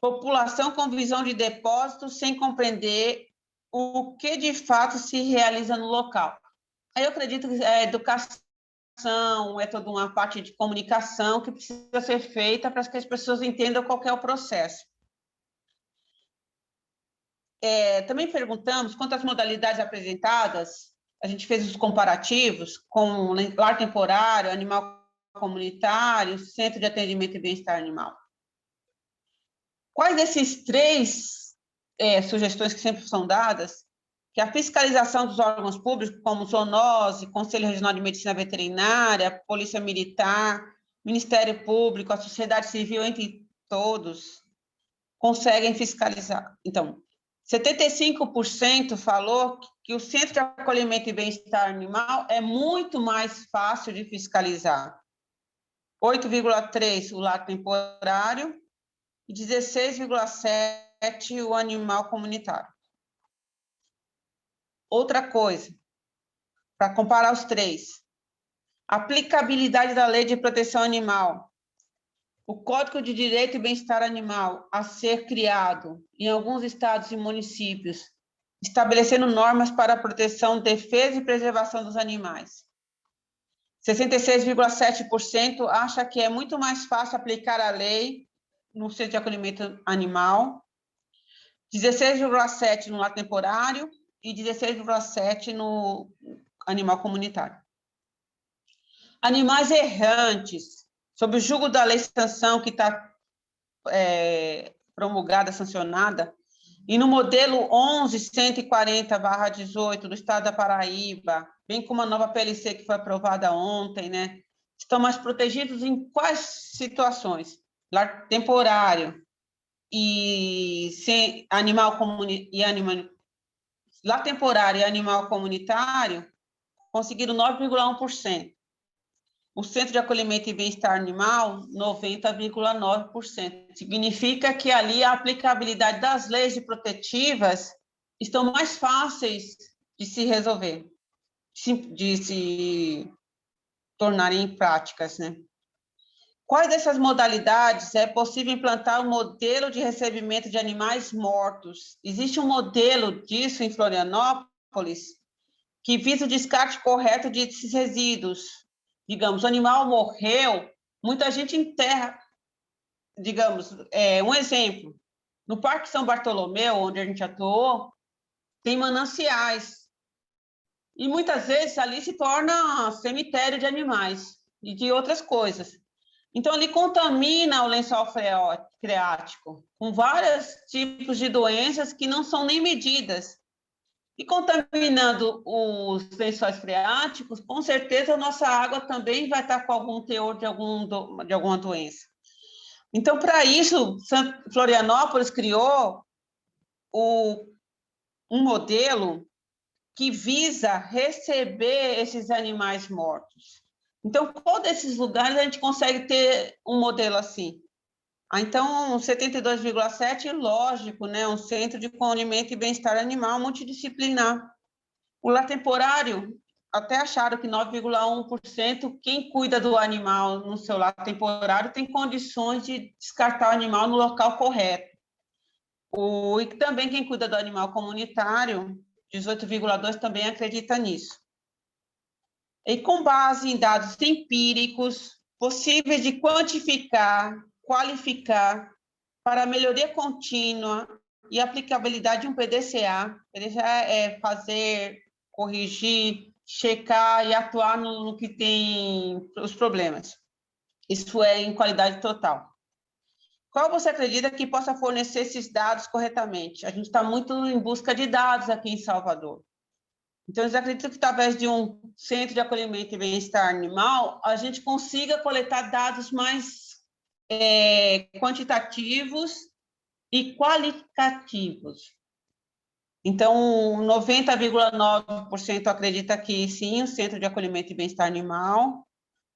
[SPEAKER 2] população com visão de depósito sem compreender o que de fato se realiza no local. Aí eu acredito que a educação é toda uma parte de comunicação que precisa ser feita para que as pessoas entendam qual é o processo. também perguntamos quantas modalidades apresentadas, a gente fez os comparativos com lar temporário, animal comunitário, centro de atendimento e bem-estar animal. Quais desses 3 sugestões que sempre são dadas, que a fiscalização dos órgãos públicos, como zoonose, Conselho Regional de Medicina Veterinária, Polícia Militar, Ministério Público, a sociedade civil, entre todos, conseguem fiscalizar. Então, 75% falou que o Centro de Acolhimento e Bem-Estar Animal é muito mais fácil de fiscalizar. 8,3% o lar temporário e 16,7% o animal comunitário. Outra coisa, para comparar os 3, aplicabilidade da Lei de Proteção Animal. O Código de Direito e Bem-Estar Animal a ser criado em alguns estados e municípios, estabelecendo normas para a proteção, defesa e preservação dos animais. 66,7% acha que é muito mais fácil aplicar a lei no centro de acolhimento animal, 16,7% no lar temporário e 16,7% no animal comunitário. Animais errantes, sob o jugo da lei de sanção que está promulgada, sancionada, e no modelo 11.140/18 do Estado da Paraíba, bem como a nova PLC que foi aprovada ontem, né, estão mais protegidos em quais situações? Lar temporário e lar temporário e animal comunitário conseguiram 9,1%. O Centro de Acolhimento e Bem-Estar Animal, 90,9%. Significa que ali a aplicabilidade das leis de protetivas estão mais fáceis de se resolver, de se tornarem práticas, né? Quais dessas modalidades é possível implantar um modelo de recebimento de animais mortos? Existe um modelo disso em Florianópolis que visa o descarte correto desses resíduos. Digamos, o animal morreu, muita gente enterra. Digamos, um exemplo, no Parque São Bartolomeu, onde a gente atuou, tem mananciais. E muitas vezes ali se torna cemitério de animais e de outras coisas. Então, ali contamina o lençol freático, com vários tipos de doenças que não são nem medidas. E contaminando os lençóis freáticos, com certeza a nossa água também vai estar com algum teor de alguma doença. Então, para isso, Florianópolis criou um modelo que visa receber esses animais mortos. Então, todos esses lugares a gente consegue ter um modelo assim. Então, 72,7%, lógico, né? Um centro de acolhimento e bem-estar animal multidisciplinar. O lar temporário, até acharam que 9,1%, quem cuida do animal no seu lar temporário tem condições de descartar o animal no local correto. E também quem cuida do animal comunitário, 18,2%, também acredita nisso. E com base em dados empíricos, possíveis de quantificar, qualificar, para a melhoria contínua e aplicabilidade de um PDCA. PDCA é fazer, corrigir, checar e atuar no que tem os problemas. Isso é em qualidade total. Qual você acredita que possa fornecer esses dados corretamente? A gente está muito em busca de dados aqui em Salvador. Então, eu acredito que, através de um centro de acolhimento e bem-estar animal, a gente consiga coletar dados mais quantitativos e qualitativos. Então, 90,9% acredita que sim, o centro de acolhimento e bem-estar animal,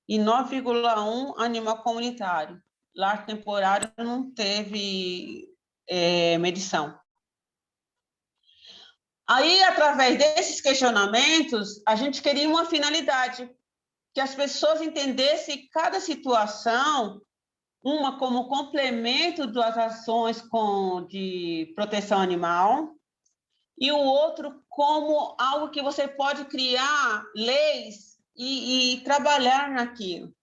[SPEAKER 2] e 9,1% animal comunitário. Lar temporário não teve medição. Aí, através desses questionamentos, a gente queria uma finalidade, que as pessoas entendessem cada situação, uma como complemento das ações de proteção animal, e o outro como algo que você pode criar leis e trabalhar naquilo.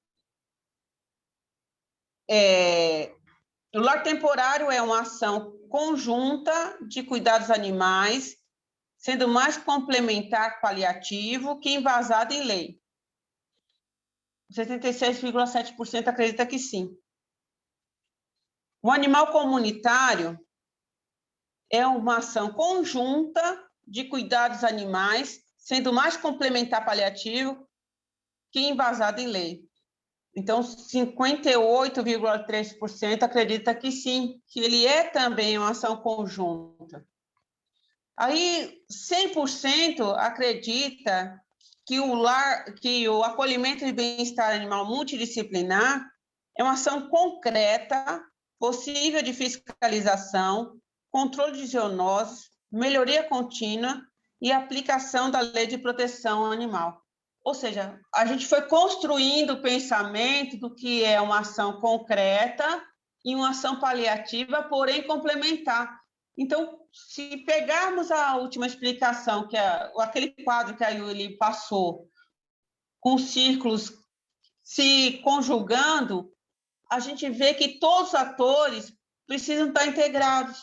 [SPEAKER 2] O lar temporário é uma ação conjunta de cuidados animais, sendo mais complementar paliativo que embasado em lei. 76,7% acredita que sim. O animal comunitário é uma ação conjunta de cuidados animais, sendo mais complementar paliativo que embasado em lei. Então, 58,3% acredita que sim, que ele é também uma ação conjunta. Aí, 100% acredita que o acolhimento e bem-estar animal multidisciplinar é uma ação concreta, possível de fiscalização, controle de zoonoses, melhoria contínua e aplicação da lei de proteção animal. Ou seja, a gente foi construindo o pensamento do que é uma ação concreta e uma ação paliativa, porém complementar. Então, se pegarmos a última explicação, que é aquele quadro que a Yuli passou, com círculos se conjugando, a gente vê que todos os atores precisam estar integrados.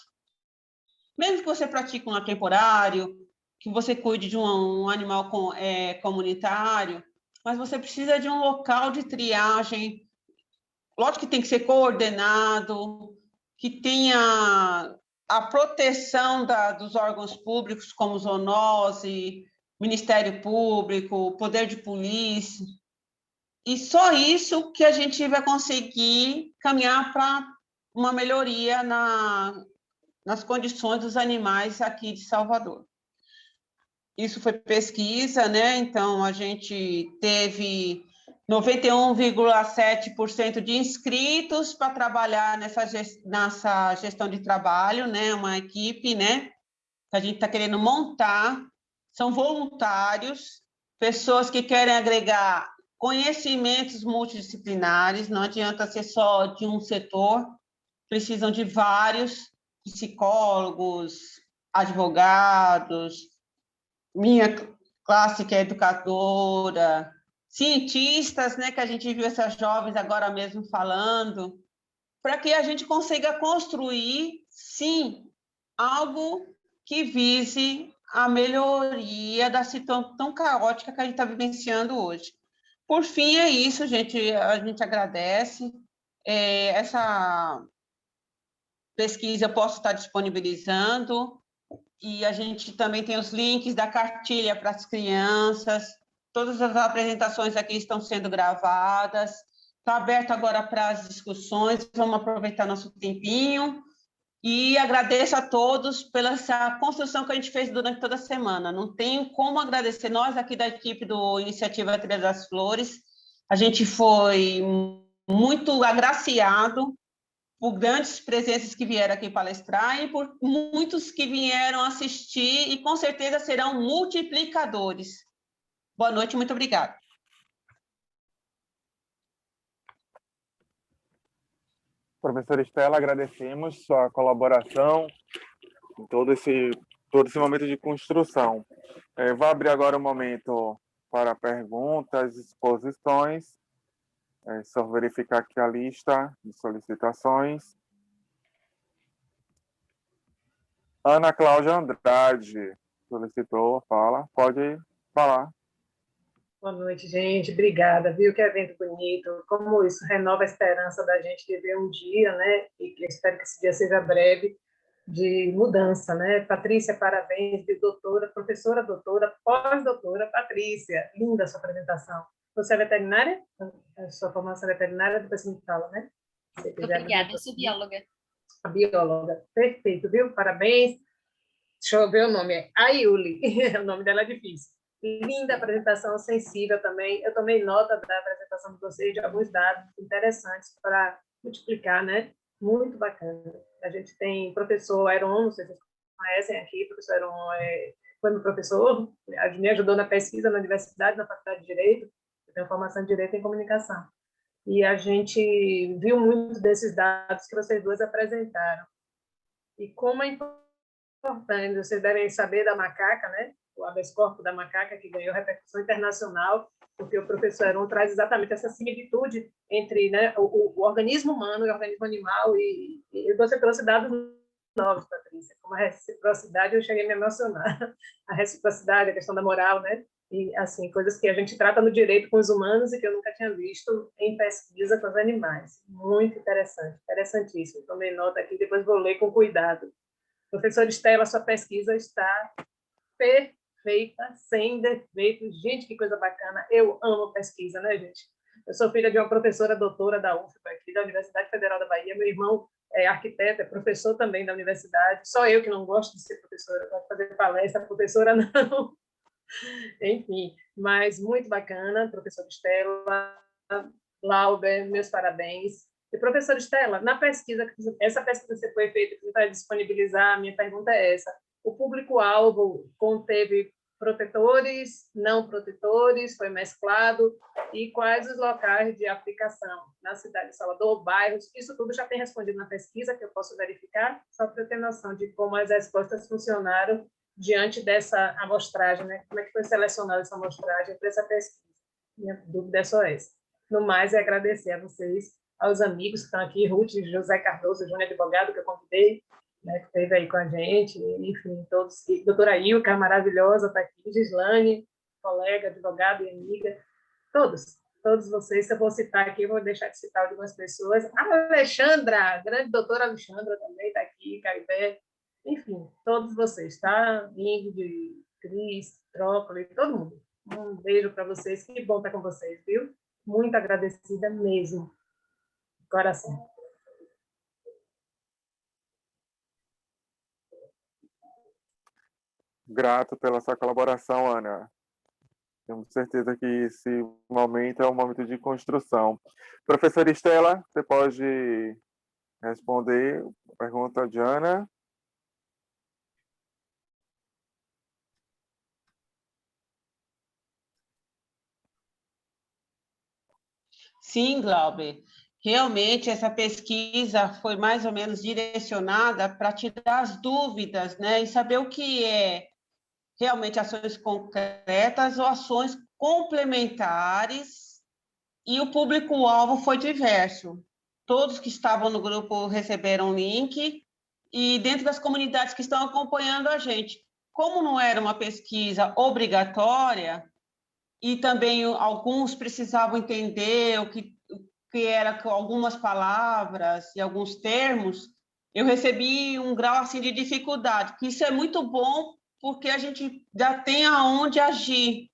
[SPEAKER 2] Mesmo que você pratique um lar temporário, que você cuide de um animal comunitário, mas você precisa de um local de triagem. Lógico que tem que ser coordenado, que tenha a proteção dos órgãos públicos, como zoonose, Ministério Público, Poder de Polícia. E só isso que a gente vai conseguir caminhar para uma melhoria nas condições dos animais aqui de Salvador. Isso foi pesquisa, né? Então, a gente teve 91,7% de inscritos para trabalhar nessa gestão de trabalho, né? Uma equipe, né? Que a gente está querendo montar. São voluntários, pessoas que querem agregar conhecimentos multidisciplinares, não adianta ser só de um setor, precisam de vários psicólogos, advogados, minha classe que é educadora, cientistas, né, que a gente viu essas jovens agora mesmo falando, para que a gente consiga construir, sim, algo que vise a melhoria da situação tão caótica que a gente está vivenciando hoje. Por fim, é isso, gente. A gente agradece. Essa pesquisa eu posso estar disponibilizando, e a gente também tem os links da cartilha para as crianças. Todas as apresentações aqui estão sendo gravadas. Está aberto agora para as discussões. Vamos aproveitar nosso tempinho. E agradeço a todos pela essa construção que a gente fez durante toda a semana. Não tenho como agradecer. Nós aqui da equipe do Iniciativa Trilha das Flores, a gente foi muito agraciado por grandes presenças que vieram aqui palestrar e por muitos que vieram assistir e com certeza serão multiplicadores. Boa noite, muito obrigada.
[SPEAKER 3] Professora Estela, agradecemos sua colaboração em todo esse momento de construção. Vou abrir agora um momento para perguntas, exposições. Só verificar aqui a lista de solicitações. Ana Cláudia Andrade solicitou, fala. Pode falar.
[SPEAKER 7] Boa noite, gente. Obrigada, viu? Que evento bonito. Como isso renova a esperança da gente de ver um dia, né? E que eu espero que esse dia seja breve, de mudança, né? Patrícia, parabéns, de doutora, professora doutora, pós-doutora, Patrícia. Linda a sua apresentação. Você é veterinária? A sua formação é veterinária, depois você me fala, né?
[SPEAKER 5] Obrigada, eu sou bióloga.
[SPEAKER 7] A bióloga. Perfeito, viu? Parabéns. Deixa eu ver o nome. É Ayuli. O nome dela é difícil. Linda apresentação, sensível também. Eu tomei nota da apresentação de vocês, de alguns dados interessantes para multiplicar, né? Muito bacana. A gente tem professor Heron, não sei se vocês conhecem aqui, professor Heron foi meu professor, me ajudou na pesquisa na universidade, na faculdade de Direito. Eu tenho formação de Direito em Comunicação. E a gente viu muito desses dados que vocês duas apresentaram. E como é importante, vocês devem saber da macaca, né? o habeas corpus da macaca, que ganhou repercussão internacional, porque o professor Heron traz exatamente essa similitude entre, né, o organismo humano e o organismo animal, e você trouxe dados novos, Patrícia, como a reciprocidade, eu cheguei a me emocionar. A reciprocidade, a questão da moral, né? E, assim, coisas que a gente trata no direito com os humanos e que eu nunca tinha visto em pesquisa com os animais. Muito interessante, interessantíssimo. Tomei nota aqui, depois vou ler com cuidado. Professor Estela, sua pesquisa está perfeita, sem defeitos. Gente, que coisa bacana. Eu amo pesquisa, né, gente? Eu sou filha de uma professora doutora da UFBA, aqui da Universidade Federal da Bahia. Meu irmão é arquiteto, é professor também da universidade. Só eu que não gosto de ser professora, gosto de fazer palestra, professora não. Enfim, mas muito bacana, professora Estela, Lauber, meus parabéns. E, professora Estela, na pesquisa, essa pesquisa que foi feita, que você vai disponibilizar, a minha pergunta é essa: o público-alvo conteve protetores, não protetores, foi mesclado, e quais os locais de aplicação na cidade de Salvador, bairros? Isso tudo já tem respondido na pesquisa, que eu posso verificar, só para eu ter noção de como as respostas funcionaram diante dessa amostragem, né? Como é que foi selecionada essa amostragem para essa pesquisa? Minha dúvida é só essa. No mais, é agradecer a vocês, aos amigos que estão aqui, Ruth, José Cardoso, Júnior Advogado, que eu convidei, né, que esteve aí com a gente, enfim, todos, doutora Ilka, maravilhosa, está aqui, Gislane, colega, advogada e amiga, todos vocês, se eu vou citar aqui, eu vou deixar de citar algumas pessoas, a Alexandra, a grande doutora Alexandra também está aqui, Caribé, enfim, todos vocês, tá? Ingrid, Cris, Trócoli, todo mundo. Um beijo para vocês, que bom estar com vocês, viu? Muito agradecida mesmo, coração.
[SPEAKER 3] Grato pela sua colaboração, Ana. Tenho certeza que esse momento é um momento de construção. Professora Estela, você pode responder a pergunta de Ana?
[SPEAKER 2] Sim, Glauber. Realmente, essa pesquisa foi mais ou menos direcionada para tirar as dúvidas, né, e saber o que é realmente ações concretas ou ações complementares, e o público-alvo foi diverso. Todos que estavam no grupo receberam o link, e dentro das comunidades que estão acompanhando a gente. Como não era uma pesquisa obrigatória, e também alguns precisavam entender o que era algumas palavras e alguns termos, eu recebi um grau assim de dificuldade, que isso é muito bom, porque a gente já tem aonde agir,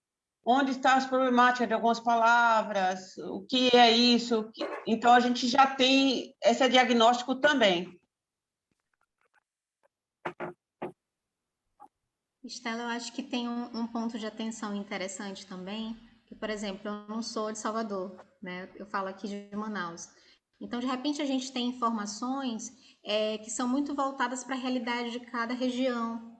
[SPEAKER 2] onde estão as problemáticas de algumas palavras, o que é isso, então a gente já tem esse diagnóstico também.
[SPEAKER 8] Estela, eu acho que tem um ponto de atenção interessante também, que, por exemplo, eu não sou de Salvador, né? Eu falo aqui de Manaus. Então, de repente, a gente tem informações que são muito voltadas para a realidade de cada região,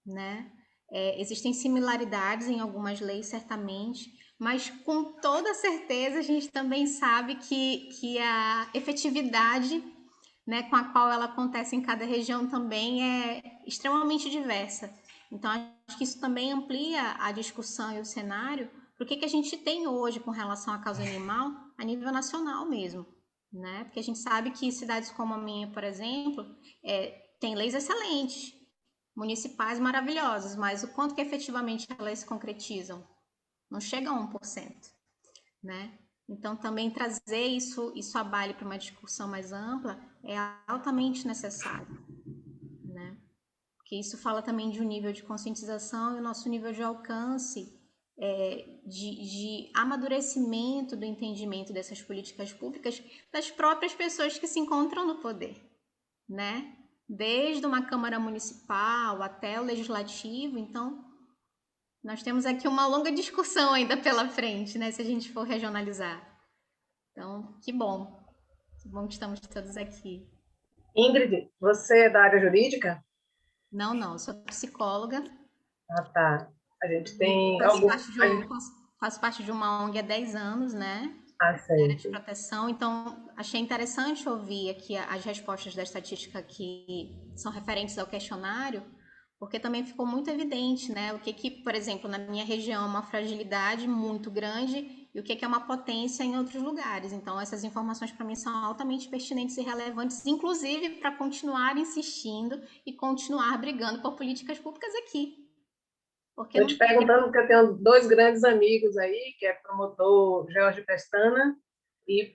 [SPEAKER 8] né? Existem similaridades em algumas leis, certamente, mas com toda certeza a gente também sabe que a efetividade, né, com a qual ela acontece em cada região também é extremamente diversa. Então, acho que isso também amplia a discussão e o cenário para o que a gente tem hoje com relação à causa animal a nível nacional mesmo, né? Porque a gente sabe que cidades como a minha, por exemplo, tem leis excelentes, municipais maravilhosas, mas o quanto que efetivamente elas se concretizam? Não chega a 1%, né? Então, também trazer isso à baila para uma discussão mais ampla é altamente necessário, né? Porque isso fala também de um nível de conscientização e o nosso nível de alcance, de amadurecimento do entendimento dessas políticas públicas das próprias pessoas que se encontram no poder, né? Desde uma Câmara Municipal até o Legislativo. Então, nós temos aqui uma longa discussão ainda pela frente, né? Se a gente for regionalizar. Então, que bom. Que bom que estamos todos aqui.
[SPEAKER 7] Ingrid, você é da área jurídica?
[SPEAKER 8] Não, sou psicóloga.
[SPEAKER 7] Ah, tá. A gente tem
[SPEAKER 8] faço parte de uma ONG há 10 anos, né?
[SPEAKER 7] Ah,
[SPEAKER 8] Na área de
[SPEAKER 7] sei.
[SPEAKER 8] proteção. Então, achei interessante ouvir aqui as respostas da estatística que são referentes ao questionário, porque também ficou muito evidente, né? O que, por exemplo, na minha região é uma fragilidade muito grande e o que é uma potência em outros lugares. Então, essas informações para mim são altamente pertinentes e relevantes, inclusive para continuar insistindo e continuar brigando por políticas públicas aqui. Porque
[SPEAKER 7] eu te perguntando porque eu tenho 2 grandes amigos aí, que é promotor Jorge Pestana e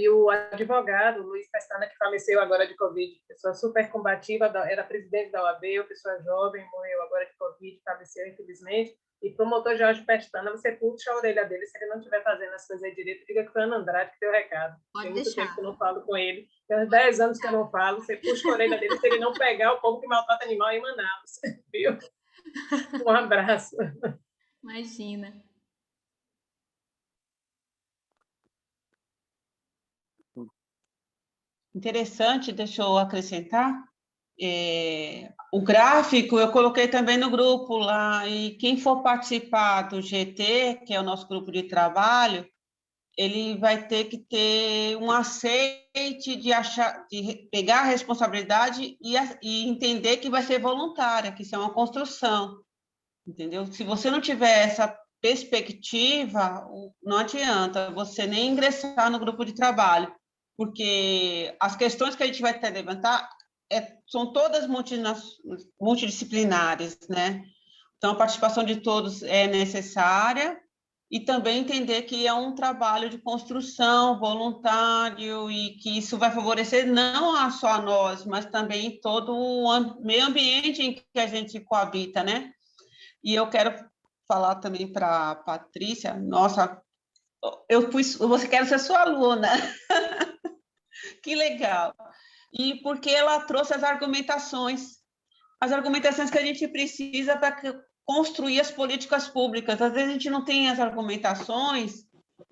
[SPEAKER 7] o advogado Luiz Pestana, que faleceu agora de Covid, pessoa super combativa, era presidente da OAB, uma pessoa jovem, morreu agora de Covid, faleceu infelizmente, e promotor Jorge Pestana, você puxa a orelha dele, se ele não estiver fazendo as coisas direito, diga que foi a Ana Andrade que deu o recado. Tem muito tempo que eu não falo com ele, tem uns 10 anos que eu não falo, você puxa a orelha dele se ele não pegar o povo que maltrata animal em Manaus, viu? Um abraço.
[SPEAKER 8] Imagina.
[SPEAKER 2] Interessante, deixa eu acrescentar. O gráfico eu coloquei também no grupo lá, e quem for participar do GT, que é o nosso grupo de trabalho, ele vai ter que ter um aceite de pegar a responsabilidade e entender que vai ser voluntária, que isso é uma construção, entendeu? Se você não tiver essa perspectiva, não adianta você nem ingressar no grupo de trabalho, porque as questões que a gente vai ter que levantar são todas multidisciplinares, né? Então, a participação de todos é necessária, e também entender que é um trabalho de construção voluntário e que isso vai favorecer não só a nós, mas também todo o meio ambiente em que a gente coabita, né? E eu quero falar também para a Patrícia, nossa, você quer ser sua aluna, que legal. E porque ela trouxe as argumentações que a gente precisa para construir as políticas públicas. Às vezes a gente não tem as argumentações,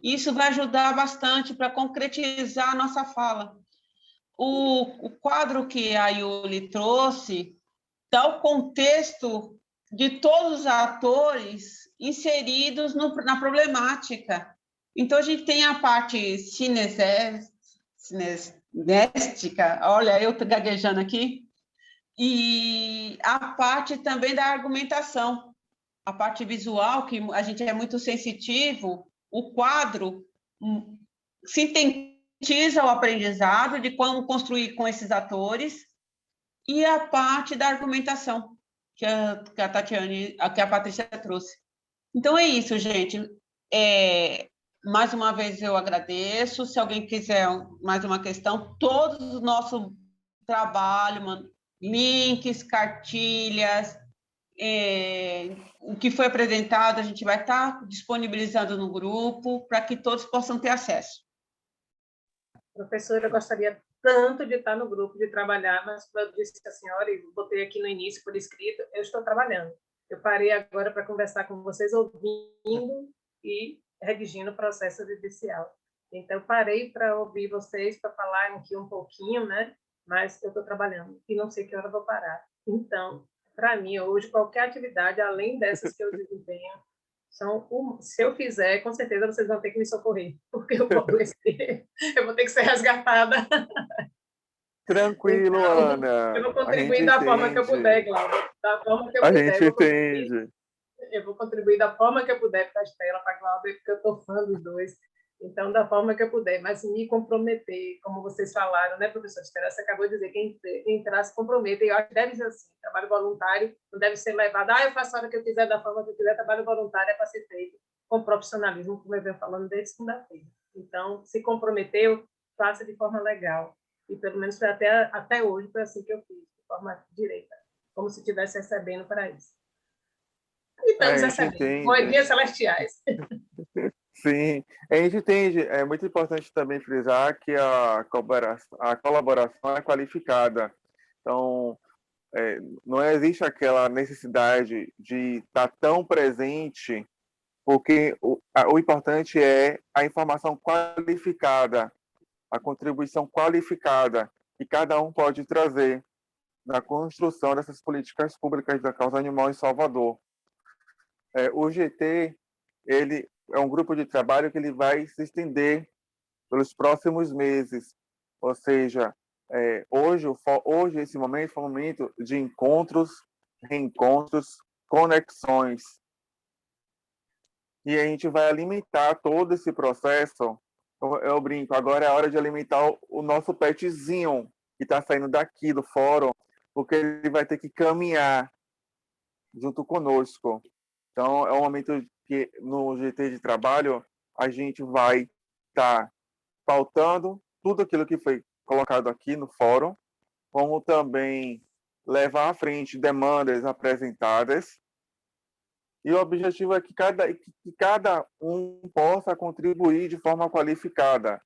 [SPEAKER 2] e isso vai ajudar bastante para concretizar a nossa fala. O quadro que a Yuli trouxe dá o contexto de todos os atores inseridos na problemática. Então, a gente tem a parte cinestéstica, olha, eu estou gaguejando aqui, e a parte também da argumentação, a parte visual, que a gente é muito sensitivo, o quadro sintetiza o aprendizado de como construir com esses atores, e a parte da argumentação, que a Tatiane, que a Patrícia trouxe. Então, é isso, gente. Mais uma vez, eu agradeço. Se alguém quiser mais uma questão, todo o nosso trabalho, links, cartilhas, o que foi apresentado, a gente vai estar disponibilizando no grupo para que todos possam ter acesso.
[SPEAKER 7] Professora, eu gostaria tanto de estar no grupo, de trabalhar, mas como eu disse a senhora, e botei aqui no início por escrito, eu estou trabalhando. Eu parei agora para conversar com vocês, ouvindo e redigindo o processo judicial. Então, eu parei para ouvir vocês, para falar aqui um pouquinho, né? Mas eu estou trabalhando e não sei que hora eu vou parar. Então, para mim, hoje, qualquer atividade, além dessas que eu desempenho, se eu fizer, com certeza vocês vão ter que me socorrer, porque eu vou adoecer, eu vou ter que ser resgatada.
[SPEAKER 3] Tranquilo,
[SPEAKER 7] então,
[SPEAKER 3] Ana.
[SPEAKER 7] Eu vou contribuir da forma que eu puder, Cláudia. Da forma que eu
[SPEAKER 3] A
[SPEAKER 7] puder.
[SPEAKER 3] gente entende.
[SPEAKER 7] Eu vou contribuir da forma que eu puder para a Estela, para a Cláudia, porque eu estou fã dos dois. Então, da forma que eu puder, mas me comprometer, como vocês falaram, né, professor Estela? Você acabou de dizer que quem entrar se compromete. Eu acho que deve ser assim. Trabalho voluntário não deve ser levado. Eu faço a hora que eu quiser, da forma que eu quiser. Trabalho voluntário é para ser feito com profissionalismo, como eu venho falando desde segunda-feira. Então, se comprometeu, faça de forma legal. E pelo menos foi até hoje, foi assim que eu fiz, de forma direita, como se estivesse recebendo para isso. E estamos recebendo. Moedinhas celestiais.
[SPEAKER 3] Sim, a gente entende. É muito importante também frisar que a colaboração é qualificada. Então, não existe aquela necessidade de estar tão presente, porque o importante é a informação qualificada, a contribuição qualificada que cada um pode trazer na construção dessas políticas públicas da causa animal em Salvador. O GT, ele é um grupo de trabalho que ele vai se estender pelos próximos meses, ou seja, hoje esse momento foi um momento de encontros, reencontros, conexões. E a gente vai alimentar todo esse processo. Eu brinco, agora é a hora de alimentar o nosso petzinho que está saindo daqui do fórum, porque ele vai ter que caminhar junto conosco. Então, é um momento que no GT de trabalho a gente vai estar pautando tudo aquilo que foi colocado aqui no fórum, como também levar à frente demandas apresentadas. E o objetivo é que cada um possa contribuir de forma qualificada.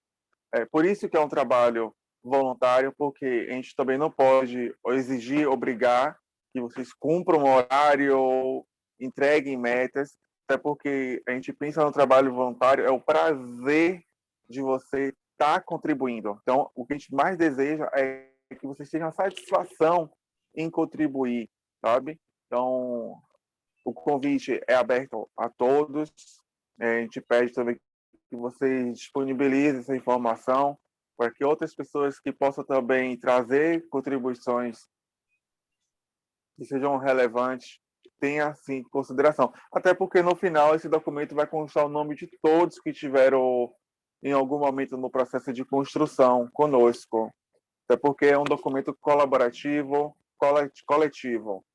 [SPEAKER 3] É por isso que é um trabalho voluntário, porque a gente também não pode exigir, obrigar que vocês cumpram um horário ou entreguem metas, até porque a gente pensa no trabalho voluntário, é o prazer de você estar contribuindo. Então, o que a gente mais deseja é que vocês tenham satisfação em contribuir, sabe? Então, o convite é aberto a todos. A gente pede também que vocês disponibilizem essa informação para que outras pessoas que possam também trazer contribuições que sejam relevantes tenham assim em consideração. Até porque no final esse documento vai constar o nome de todos que tiveram em algum momento no processo de construção conosco. Até porque é um documento colaborativo, coletivo.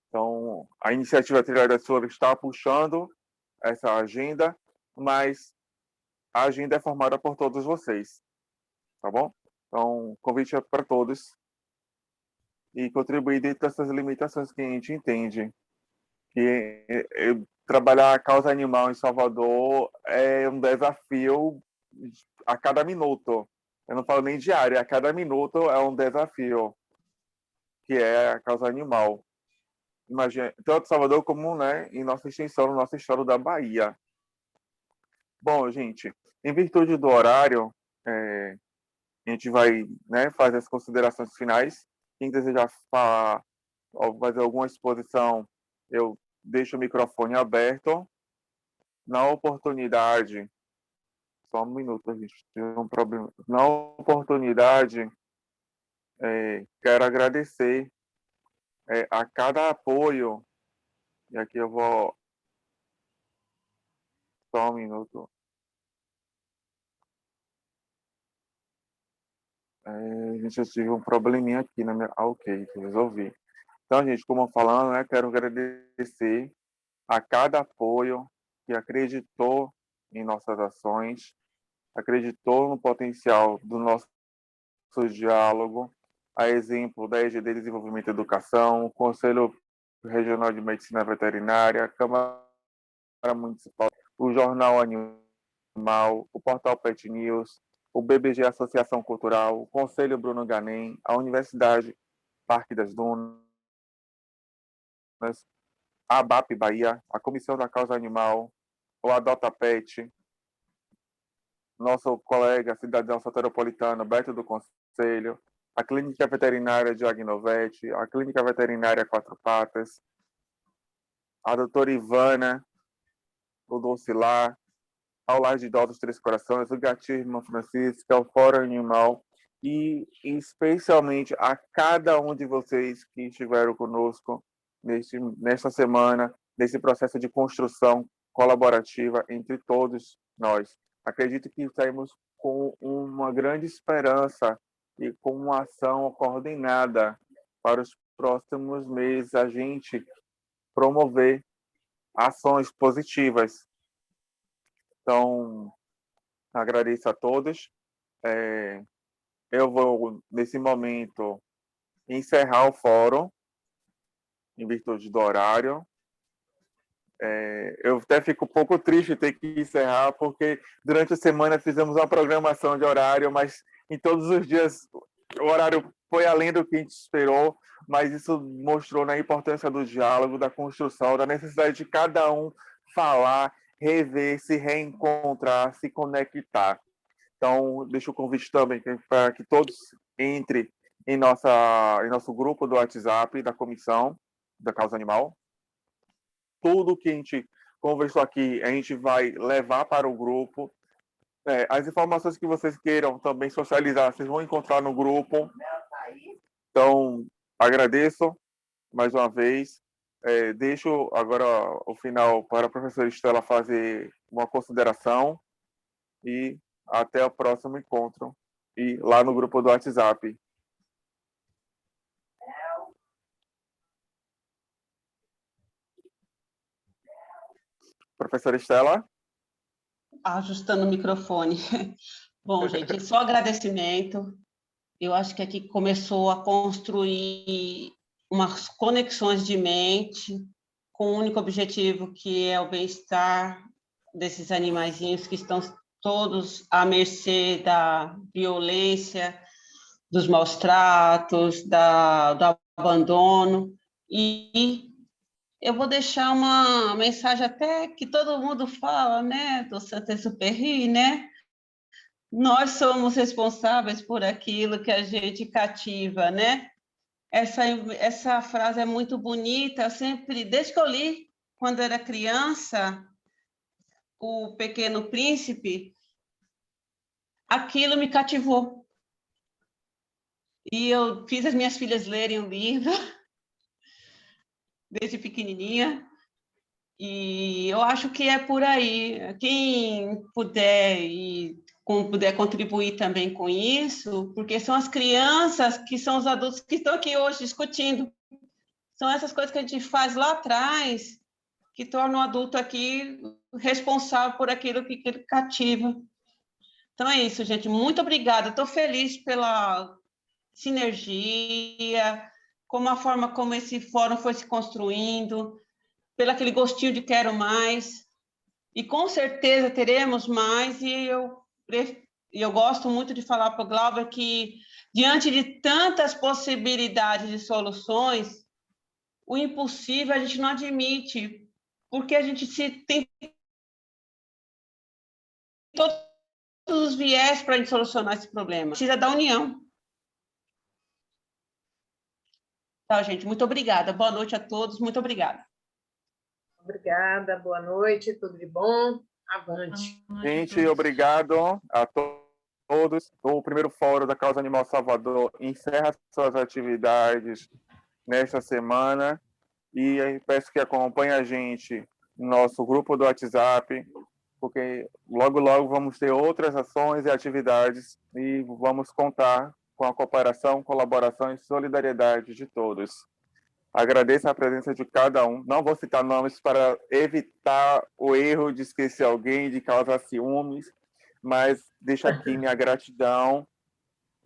[SPEAKER 3] Então, a iniciativa Trilha da Flor está puxando essa agenda, mas a agenda é formada por todos vocês, tá bom? Então, o convite é para todos e contribuir dentro dessas limitações que a gente entende. Que trabalhar a causa animal em Salvador é um desafio a cada minuto. Eu não falo nem diário, a cada minuto é um desafio, que é a causa animal. Imagina, tanto Salvador como, né, em nossa extensão, no nosso estado da Bahia. Bom, gente, em virtude do horário, a gente vai, né, fazer as considerações finais. Quem desejar falar ou fazer alguma exposição, eu deixo o microfone aberto. Na oportunidade, só um minuto, a gente tem um problema. Na oportunidade, quero agradecer a cada apoio. E aqui eu vou. Só um minuto. Gente, eu tive um probleminha aqui na minha. Ah, ok, resolvi. Então, gente, como falando, né, quero agradecer a cada apoio que acreditou em nossas ações, acreditou no potencial do nosso diálogo, a exemplo da EGD Desenvolvimento e Educação, o Conselho Regional de Medicina Veterinária, a Câmara Municipal, o Jornal Animal, o Portal Pet News, o BBG Associação Cultural, o Conselho Bruno Ganem, a Universidade Parque das Dunas, a ABAP Bahia, a Comissão da Causa Animal, o Adota Pet, nosso colega cidadão soteropolitano, Beto do Conselho, a Clínica Veterinária de Agnovete, a Clínica Veterinária Quatro Patas, a doutora Ivana, o Dulcilar, ao Lar de Idosos Três Corações, o Gatinho Irmã Francisca, o Fórum Animal e especialmente a cada um de vocês que estiveram conosco nesta semana, nesse processo de construção colaborativa entre todos nós. Acredito que saímos com uma grande esperança e com uma ação coordenada para os próximos meses, a gente promover ações positivas. Então, agradeço a todos. Eu vou, nesse momento, encerrar o fórum, em virtude do horário. Eu até fico um pouco triste de ter que encerrar, porque durante a semana fizemos uma programação de horário, mas em todos os dias o horário foi além do que a gente esperou, mas isso mostrou na importância do diálogo, da construção, da necessidade de cada um falar, rever, se reencontrar, se conectar. Então, deixo o convite também para que todos entrem em nosso grupo do WhatsApp da Comissão da Causa Animal. Tudo que a gente conversou aqui, a gente vai levar para o grupo. As informações que vocês queiram também socializar, vocês vão encontrar no grupo. Então, agradeço mais uma vez. Deixo agora o final para a professora Estela fazer uma consideração e até o próximo encontro e lá no grupo do WhatsApp. Professora Estela?
[SPEAKER 2] Ajustando o microfone. Bom, gente, só agradecimento. Eu acho que aqui começou a construir umas conexões de mente com o único objetivo que é o bem-estar desses animaizinhos que estão todos à mercê da violência, dos maus tratos, do abandono. E eu vou deixar uma mensagem até que todo mundo fala, né, do Saint-Exupéry, né? Nós somos responsáveis por aquilo que a gente cativa, né? Essa frase é muito bonita. Eu sempre, desde que eu li, quando era criança, O Pequeno Príncipe, aquilo me cativou. E eu fiz as minhas filhas lerem o livro, desde pequenininha, e eu acho que é por aí. Quem puder puder contribuir também com isso, porque são as crianças que são os adultos que estão aqui hoje discutindo. São essas coisas que a gente faz lá atrás que tornam o adulto aqui responsável por aquilo que ele cativa. Então é isso, gente. Muito obrigada. Estou feliz pela sinergia, como a forma como esse fórum foi se construindo, pelo aquele gostinho de quero mais. E com certeza teremos mais. E eu gosto muito de falar para o Glauber que, diante de tantas possibilidades de soluções, o impossível a gente não admite, porque a gente tem todos os viés para a gente solucionar esse problema. Precisa da união. Tá, gente, muito obrigada. Boa noite a todos, muito obrigada.
[SPEAKER 7] Obrigada, boa noite, tudo de bom? Avante.
[SPEAKER 3] Gente, obrigado a todos. O primeiro Fórum da Causa Animal Salvador encerra suas atividades nesta semana e aí peço que acompanhe a gente no nosso grupo do WhatsApp, porque logo, logo vamos ter outras ações e atividades e vamos contar com a cooperação, colaboração e solidariedade de todos. Agradeço a presença de cada um. Não vou citar nomes para evitar o erro de esquecer alguém, de causar ciúmes, mas deixo aqui minha gratidão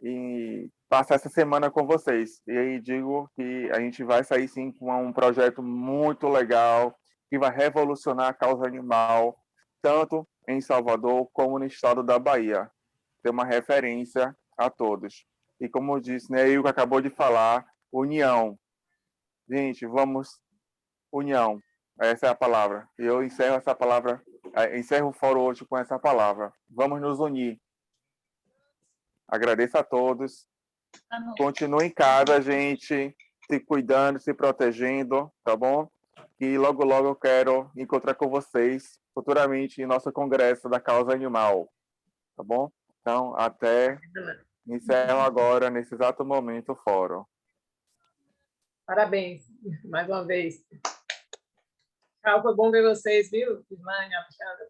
[SPEAKER 3] e passar essa semana com vocês. E aí digo que a gente vai sair sim com um projeto muito legal que vai revolucionar a causa animal, tanto em Salvador como no estado da Bahia. Ter uma referência a todos. E como eu disse, né, Ilka acabou de falar, união. Gente, vamos, união. Essa é a palavra. E eu encerro essa palavra, encerro o fórum hoje com essa palavra. Vamos nos unir. Agradeço a todos. Continue em casa, gente, se cuidando, se protegendo, tá bom? E logo, logo eu quero encontrar com vocês futuramente em nosso congresso da causa animal, tá bom? Então, até. Encerro agora, nesse exato momento, o fórum.
[SPEAKER 7] Parabéns, mais uma vez. Tchau, foi bom ver vocês, viu? Islane, Alexandre.